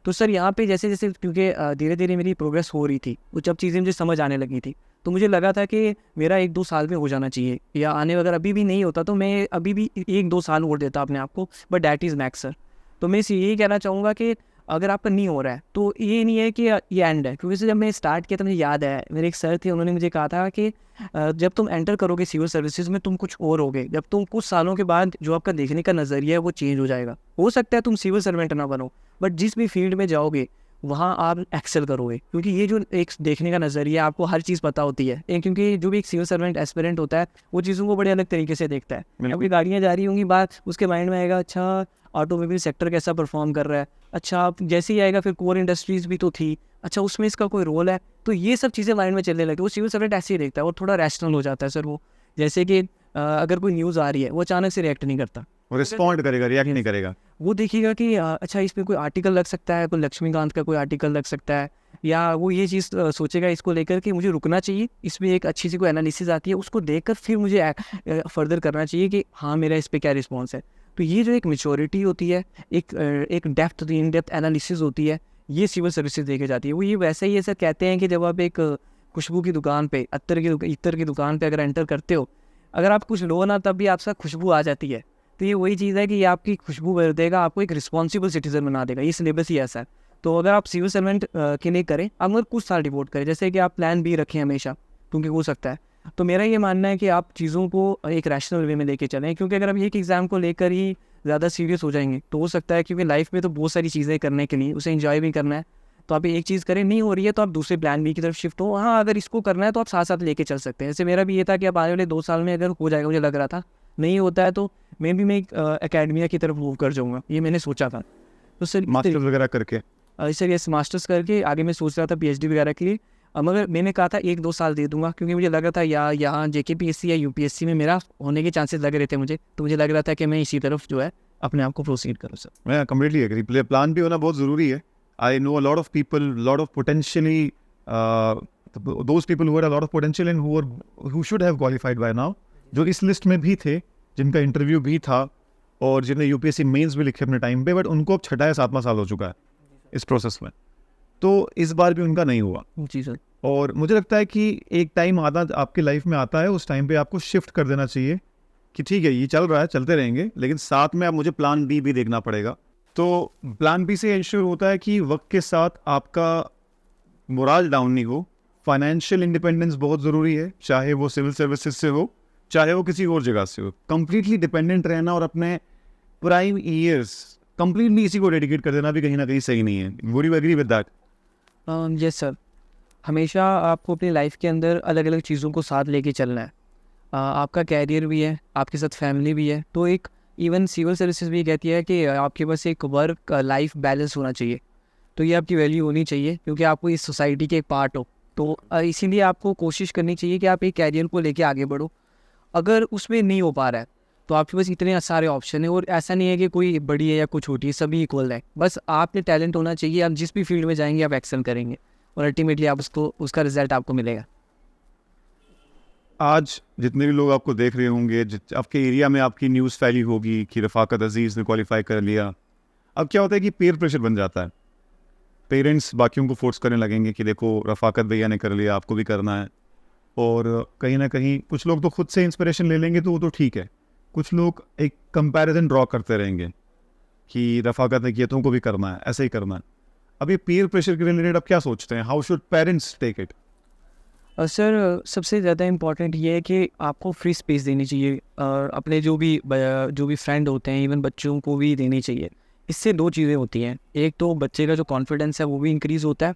तो सर यहाँ पे जैसे जैसे क्योंकि धीरे धीरे मेरी प्रोग्रेस हो रही थी, वो जब चीज़ें मुझे समझ आने लगी थी, तो मुझे लगा था कि मेरा 1-2 साल में हो जाना चाहिए, या आने अगर अभी भी नहीं होता तो मैं अभी भी 1-2 साल और देता अपने आप को, but that is max sir. तो मैं इसे यही कहना चाहूँगा कि अगर आपका नहीं हो रहा है तो ये नहीं है कि ये एंड है, क्योंकि जब मैं स्टार्ट किया तो मुझे याद है मेरे एक सर थे, उन्होंने मुझे कहा था कि जब तुम एंटर करोगे सिविल सर्विसेज में तुम कुछ और होगे, जब तुम कुछ सालों के बाद जो आपका देखने का नज़रिया है वो चेंज हो जाएगा। हो सकता है तुम सिविल सर्वेंट ना बनो, बट जिस भी फील्ड में जाओगे वहाँ आप एक्सेल करोगे, क्योंकि ये जो एक देखने का नज़रिया आपको हर चीज़ पता होती है। क्योंकि जो भी एक सिविल सर्वेंट एस्पिरेंट होता है वो चीज़ों को बड़े अलग तरीके से देखता है। अभी गाड़ियाँ जा रही होंगी, बात उसके माइंड में आएगा अच्छा ऑटोमोबाइल सेक्टर कैसा परफॉर्म कर रहा है, अच्छा जैसे ही आएगा फिर कोर इंडस्ट्रीज़ भी तो थी, अच्छा उसमें इसका कोई रोल है, तो ये सब चीज़ें माइंड में चलने लगे। वो सिविल सर्वेंट ऐसे ही देखता है, वो थोड़ा रैशनल हो जाता है सर। वो जैसे कि अगर कोई न्यूज़ आ रही है वो अचानक से रिएक्ट नहीं करता, वो रिस्पॉन्ड करेगा, रिएक्ट नहीं करेगा। वो देखिएगा कि अच्छा इसमें कोई आर्टिकल लग सकता है, कोई लक्ष्मीकांत का कोई आर्टिकल लग सकता है, या वो ये चीज़ सोचेगा इसको लेकर कि मुझे रुकना चाहिए, इसमें एक अच्छी सी कोई एनालिसिस आती है, उसको देखकर फिर मुझे फर्दर करना चाहिए कि हाँ मेरा इस पे क्या रिस्पॉन्स है। तो ये जो एक मैच्योरिटी होती है, एक डेप्थ इन डेप्थ एनालिसिस होती है, ये सिविल सर्विसेज देखे जाती है। वो ये वैसे ही ऐसा कहते हैं कि जब आप एक खुशबू की दुकान पे इत्तर की दुकान पे अगर एंटर करते हो, अगर आप कुछ लो ना तब भी आपसे खुशबू आ जाती है। तो ये वही चीज़ है कि ये आपकी खुशबू भर देगा, आपको एक रिस्पॉन्सिबल सिटीजन बना देगा। ये सिलेबस ही ऐसा है। तो अगर आप सिविल सर्वेंट के लिए करें, आप मगर कुछ साल डिवोट करें, जैसे कि आप प्लान बी रखें हमेशा, क्योंकि हो सकता है। तो मेरा ये मानना है कि आप चीज़ों को एक रैशनल वे में लेके चलें, क्योंकि अगर आप एक एग्ज़ाम को लेकर ही ज़्यादा सीरियस हो जाएंगे तो हो सकता है, क्योंकि लाइफ में तो बहुत सारी चीज़ें करने के लिए, उसे एंजॉय भी करना है, तो आप एक चीज़ करें, नहीं हो रही है तो आप दूसरे प्लान बी की तरफ शिफ्ट हो। हाँ, अगर इसको करना है तो आप साथ साथ लेके चल सकते हैं। जैसे मेरा भी ये था कि अब आने वाले 2 साल में अगर हो जाएगा, मुझे लग रहा था, नहीं होता है तो मैं एक एकेडमिया की तरफ मूव कर जाऊँगा, ये मैंने सोचा था। तो सर मास्टर्स वगैरह करके सर यस, मास्टर्स करके आगे मैं सोच रहा था पीएचडी वगैरह के लिए। मगर मैंने कहा था 1-2 साल दे दूंगा, क्योंकि मुझे लग रहा था या यहाँ जेकेपीएससी या यूपीएससी में मेरा होने के चांसेस लग रहे थे मुझे, तो मुझे लग रहा था कि मैं इसी तरफ जो है अपने आप को प्रोसीड करूँ सर। मैं कम्प्लीटली एग्री, प्लान भी होना बहुत ज़रूरी है। I know a lot of people, lot of potentially those people who had a lot of potential and who should have qualified by now, जो इस लिस्ट में भी थे, जिनका इंटरव्यू भी था और जिन्हें यूपीएससी मेंस भी लिखे अपने टाइम पे, बट उनको अब 6 या 7वां साल हो चुका है इस प्रोसेस में, तो इस बार भी उनका नहीं हुआ। जी सर। और मुझे लगता है कि एक टाइम आता आपकी लाइफ में आता है, उस टाइम पे आपको शिफ्ट कर देना चाहिए कि ठीक है ये चल रहा है, चलते रहेंगे, लेकिन साथ में अब मुझे प्लान बी भी देखना पड़ेगा। तो प्लान बी से इंश्योर होता है कि वक्त के साथ आपका मोराल डाउन नहीं हो। फाइनेंशियल इंडिपेंडेंस बहुत ज़रूरी है, चाहे वो सिविल सर्विसेज से हो, चाहे वो किसी और जगह से हो। कंप्लीटली डिपेंडेंट रहना और अपने प्राइम ईयर्स कंप्लीटली इसी को डेडिकेट कर देना भी कहीं ना कहीं सही नहीं है। Would you agree with that? Yes sir, हमेशा आपको अपनी लाइफ के अंदर अलग अलग चीज़ों को साथ लेके चलना है। आपका कैरियर भी है, आपके साथ फैमिली भी है, तो एक इवन सिविल सर्विसेज भी कहती है कि आपके पास एक वर्क लाइफ बैलेंस होना चाहिए। तो ये आपकी वैल्यू होनी चाहिए, क्योंकि आपको इस सोसाइटी के एक पार्ट हो। तो इसीलिए आपको कोशिश करनी चाहिए कि आप एक कैरियर को लेके आगे बढ़ो। अगर उसमें नहीं हो पा रहा है तो आपके पास इतने सारे ऑप्शन है, और ऐसा नहीं है कि कोई बड़ी है या कुछ छोटी है, सभी इक्वल है। बस आपने टैलेंट होना चाहिए, आप जिस भी फील्ड में जाएंगे आप एक्सेल करेंगे और अल्टीमेटली आप उसका रिजल्ट आपको मिलेगा। आज जितने भी लोग आपको देख रहे होंगे, आपके एरिया में आपकी न्यूज़ फैली होगी कि रफ़ाकत अजीज़ ने क्वालिफाई कर लिया। अब क्या होता है कि पीयर प्रेशर बन जाता है, पेरेंट्स बाकियों को फोर्स करने लगेंगे कि देखो रफ़ाकत भैया ने कर लिया, आपको भी करना है। और कहीं ना कहीं कुछ लोग तो खुद से इंस्पिरेशन ले लेंगे, तो वो तो ठीक है। कुछ लोग एक कंपैरिजन ड्रॉ करते रहेंगे कि रफ़ाकत ने किया, तुमको भी करना है, ऐसे ही करना है। अब ये पीयर प्रेशर के रिलेटेड आप क्या सोचते हैं? How should parents take it? Sir सबसे ज़्यादा इम्पॉर्टेंट ये है कि आपको फ्री स्पेस देनी चाहिए और अपने जो भी फ्रेंड होते हैं, इवन बच्चों को भी देनी चाहिए। इससे दो चीज़ें होती हैं, एक तो बच्चे का जो कॉन्फिडेंस है वो भी इंक्रीज़ होता है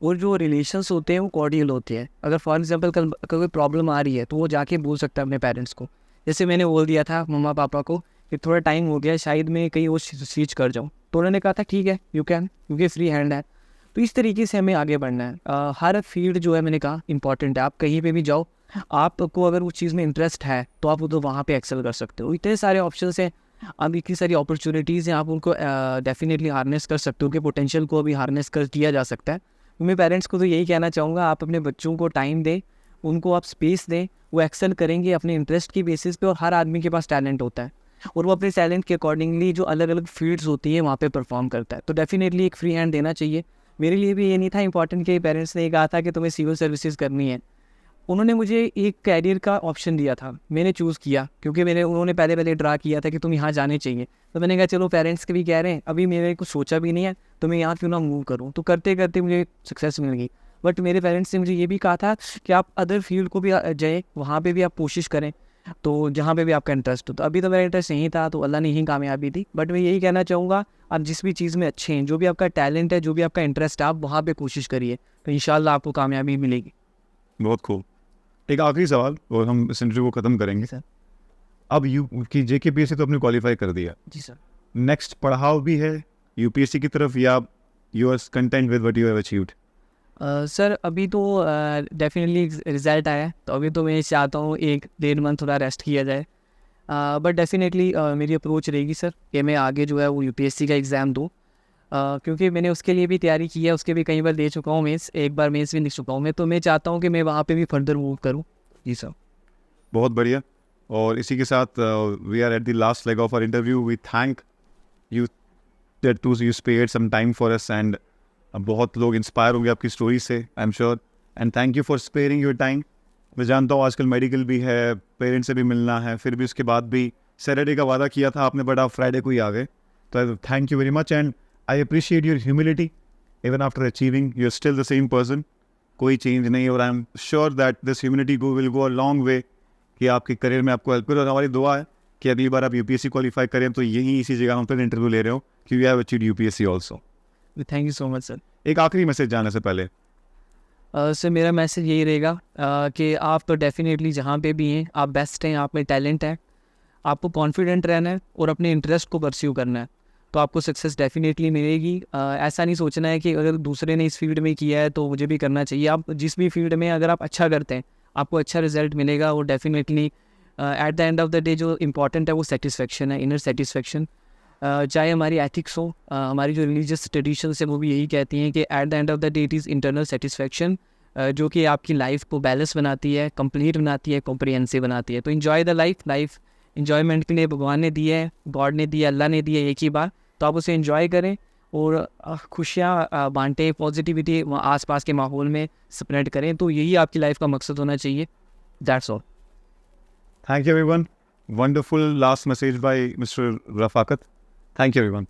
और जो रिलेशंस होते हैं वो कॉर्डियल होते हैं। अगर फॉर एग्जांपल कल कोई प्रॉब्लम आ रही है तो वो जाके बोल सकता है अपने पेरेंट्स को। जैसे मैंने बोल दिया था मम्मा पापा को कि थोड़ा टाइम हो गया, शायद मैं कहीं और स्विच कर जाऊँ, तो उन्होंने कहा था ठीक है यू कैन, क्योंकि फ्री हैंड है। तो इस तरीके से हमें आगे बढ़ना है। हर फील्ड जो है मैंने कहा इंपॉर्टेंट है। आप कहीं पे भी जाओ, आपको अगर उस चीज़ में इंटरेस्ट है तो आप तो वहाँ पे एक्सेल कर सकते हो। इतने सारे ऑप्शंस हैं, अब इतनी सारी अपॉर्चुनिटीज़ हैं, आप उनको डेफिनेटली हार्नेस कर सकते हो कि पोटेंशियल को अभी हार्नेस कर किया जा सकता है। मैं पेरेंट्स को तो यही कहना चाहूँगा, आप अपने बच्चों को टाइम दें, उनको आप स्पेस दें, वो एक्सेल करेंगे अपने इंटरेस्ट की बेसिस पे। और हर आदमी के पास टैलेंट होता है और वो अपने टैलेंट के अकॉर्डिंगली जो अलग अलग फील्ड्स होती है वहाँ पे परफॉर्म करता है। तो डेफिनेटली एक फ्री हैंड देना चाहिए। मेरे लिए भी ये नहीं था इंपॉर्टेंट कि पेरेंट्स ने ये कहा था कि तुम्हें सिविल सर्विसेज करनी है। उन्होंने मुझे एक कैरियर का ऑप्शन दिया था, मैंने चूज़ किया क्योंकि उन्होंने पहले ड्रा किया था कि तुम यहाँ जाने चाहिए। तो मैंने कहा चलो पेरेंट्स के भी कह रहे हैं, अभी मैंने कुछ सोचा भी नहीं है तो मैं यहाँ क्यों ना मूव करूँ। तो करते करते मुझे सक्सेस मिल गई। बट मेरे पेरेंट्स ने मुझे ये भी कहा था कि आप अदर फील्ड को भी जाए, वहाँ पे भी आप कोशिश करें, तो जहाँ पे भी आपका इंटरेस्ट हो। तो अभी तो मेरा इंटरेस्ट नहीं था, तो अल्लाह ने यही कामयाबी दी। बट मैं यही कहना चाहूँगा, आप जिस भी चीज़ में अच्छे हैं, जो भी आपका टैलेंट है, जो भी आपका इंटरेस्ट है, आप वहाँ पे कोशिश करिए, तो इंशाल्लाह आपको कामयाबी मिलेगी। बहुत खूब। एक आखिरी सवाल और हम इस इंटरव्यू को ख़त्म करेंगे। सर। अब JKPSC तो आपने क्वालिफाई कर दिया, जी सर। नेक्स्ट पढ़ाव भी है UPSC की तरफ, या you are content with what you have achieved? Sir अभी तो डेफिनेटली रिज़ल्ट आया है, तो अभी तो मैं चाहता हूँ 1-1.5 मंथ थोड़ा रेस्ट किया जाए। बट डेफिनेटली मेरी अप्रोच रहेगी सर कि मैं आगे जो है वो UPSC का एग्ज़ाम दूँ, क्योंकि मैंने उसके लिए भी तैयारी की है, उसके भी कई बार दे चुका हूँ मेंस, एक बार मेंस भी लिख चुका हूँ मैं। तो मैं चाहता हूँ कि मैं वहाँ पे भी फर्दर मूव करूँ। जी सर। बहुत बढ़िया। और इसी के साथ we are at the last leg of our interview. We thank you that you spared some time for us, and बहुत लोग इंस्पायर होंगे आपकी स्टोरी से, I am sure. And thank you for sparing your time. मैं जानता हूँ आजकल मेडिकल भी है, पेरेंट्स से भी मिलना है, फिर भी उसके बाद भी सैटरडे का वादा किया था आपने, बट आप फ्राइडे को ही आ गए। तो thank you very much, and I appreciate your humility. Even after achieving you are still the same person, कोई चेंज नहीं। और I am sure that this humility will go a long way कि आपके करियर में आपको हेल्प करे। और हमारी दुआ है कि अगली बार आप UPSC क्वालिफाई करें तो यहीं इसी जगह हम फिर इंटरव्यू ले रहे हो, कि we have achieved UPSC also. Thank you so much sir. एक आखिरी मैसेज जाने से पहले। सर मेरा मैसेज यही रहेगा कि आप तो डेफिनेटली जहाँ पे भी हैं आप बेस्ट हैं, आप में टैलेंट है, आपको कॉन्फिडेंट रहना है और अपने इंटरेस्ट को परस्यू करना है, तो आपको सक्सेस डेफिनेटली मिलेगी। ऐसा नहीं सोचना है कि अगर दूसरे ने इस फील्ड में किया है तो मुझे भी करना चाहिए। आप जिस भी फील्ड में अगर आप अच्छा करते हैं आपको अच्छा रिजल्ट मिलेगा। और definitely at the end of the day जो इम्पॉर्टेंट है वो सेटिस्फेक्शन है, इनर सेटिस्फेक्शन। चाहे हमारी एथिक्स हो, हमारी जो रिलीजियस ट्रेडिशंस है वो भी यही कहती हैं कि at the end of the day it is internal satisfaction, जो कि आपकी लाइफ को बैलेंस बनाती है, कंप्लीट बनाती है, कॉम्प्रिहेंसिव बनाती है। तो इन्जॉय द लाइफ इन्जॉयमेंट के लिए भगवान ने दी है, गॉड ने दी है, अल्लाह ने दी है एक ही बार, तो आप उसे इन्जॉय करें और खुशियाँ बांटें, पॉजिटिविटी आसपास के माहौल में स्प्रेड करें। तो यही आपकी लाइफ का मकसद होना चाहिए। That's all. Thank you everyone. Wonderful last message by Mr. Rafaqat. Thank you everyone.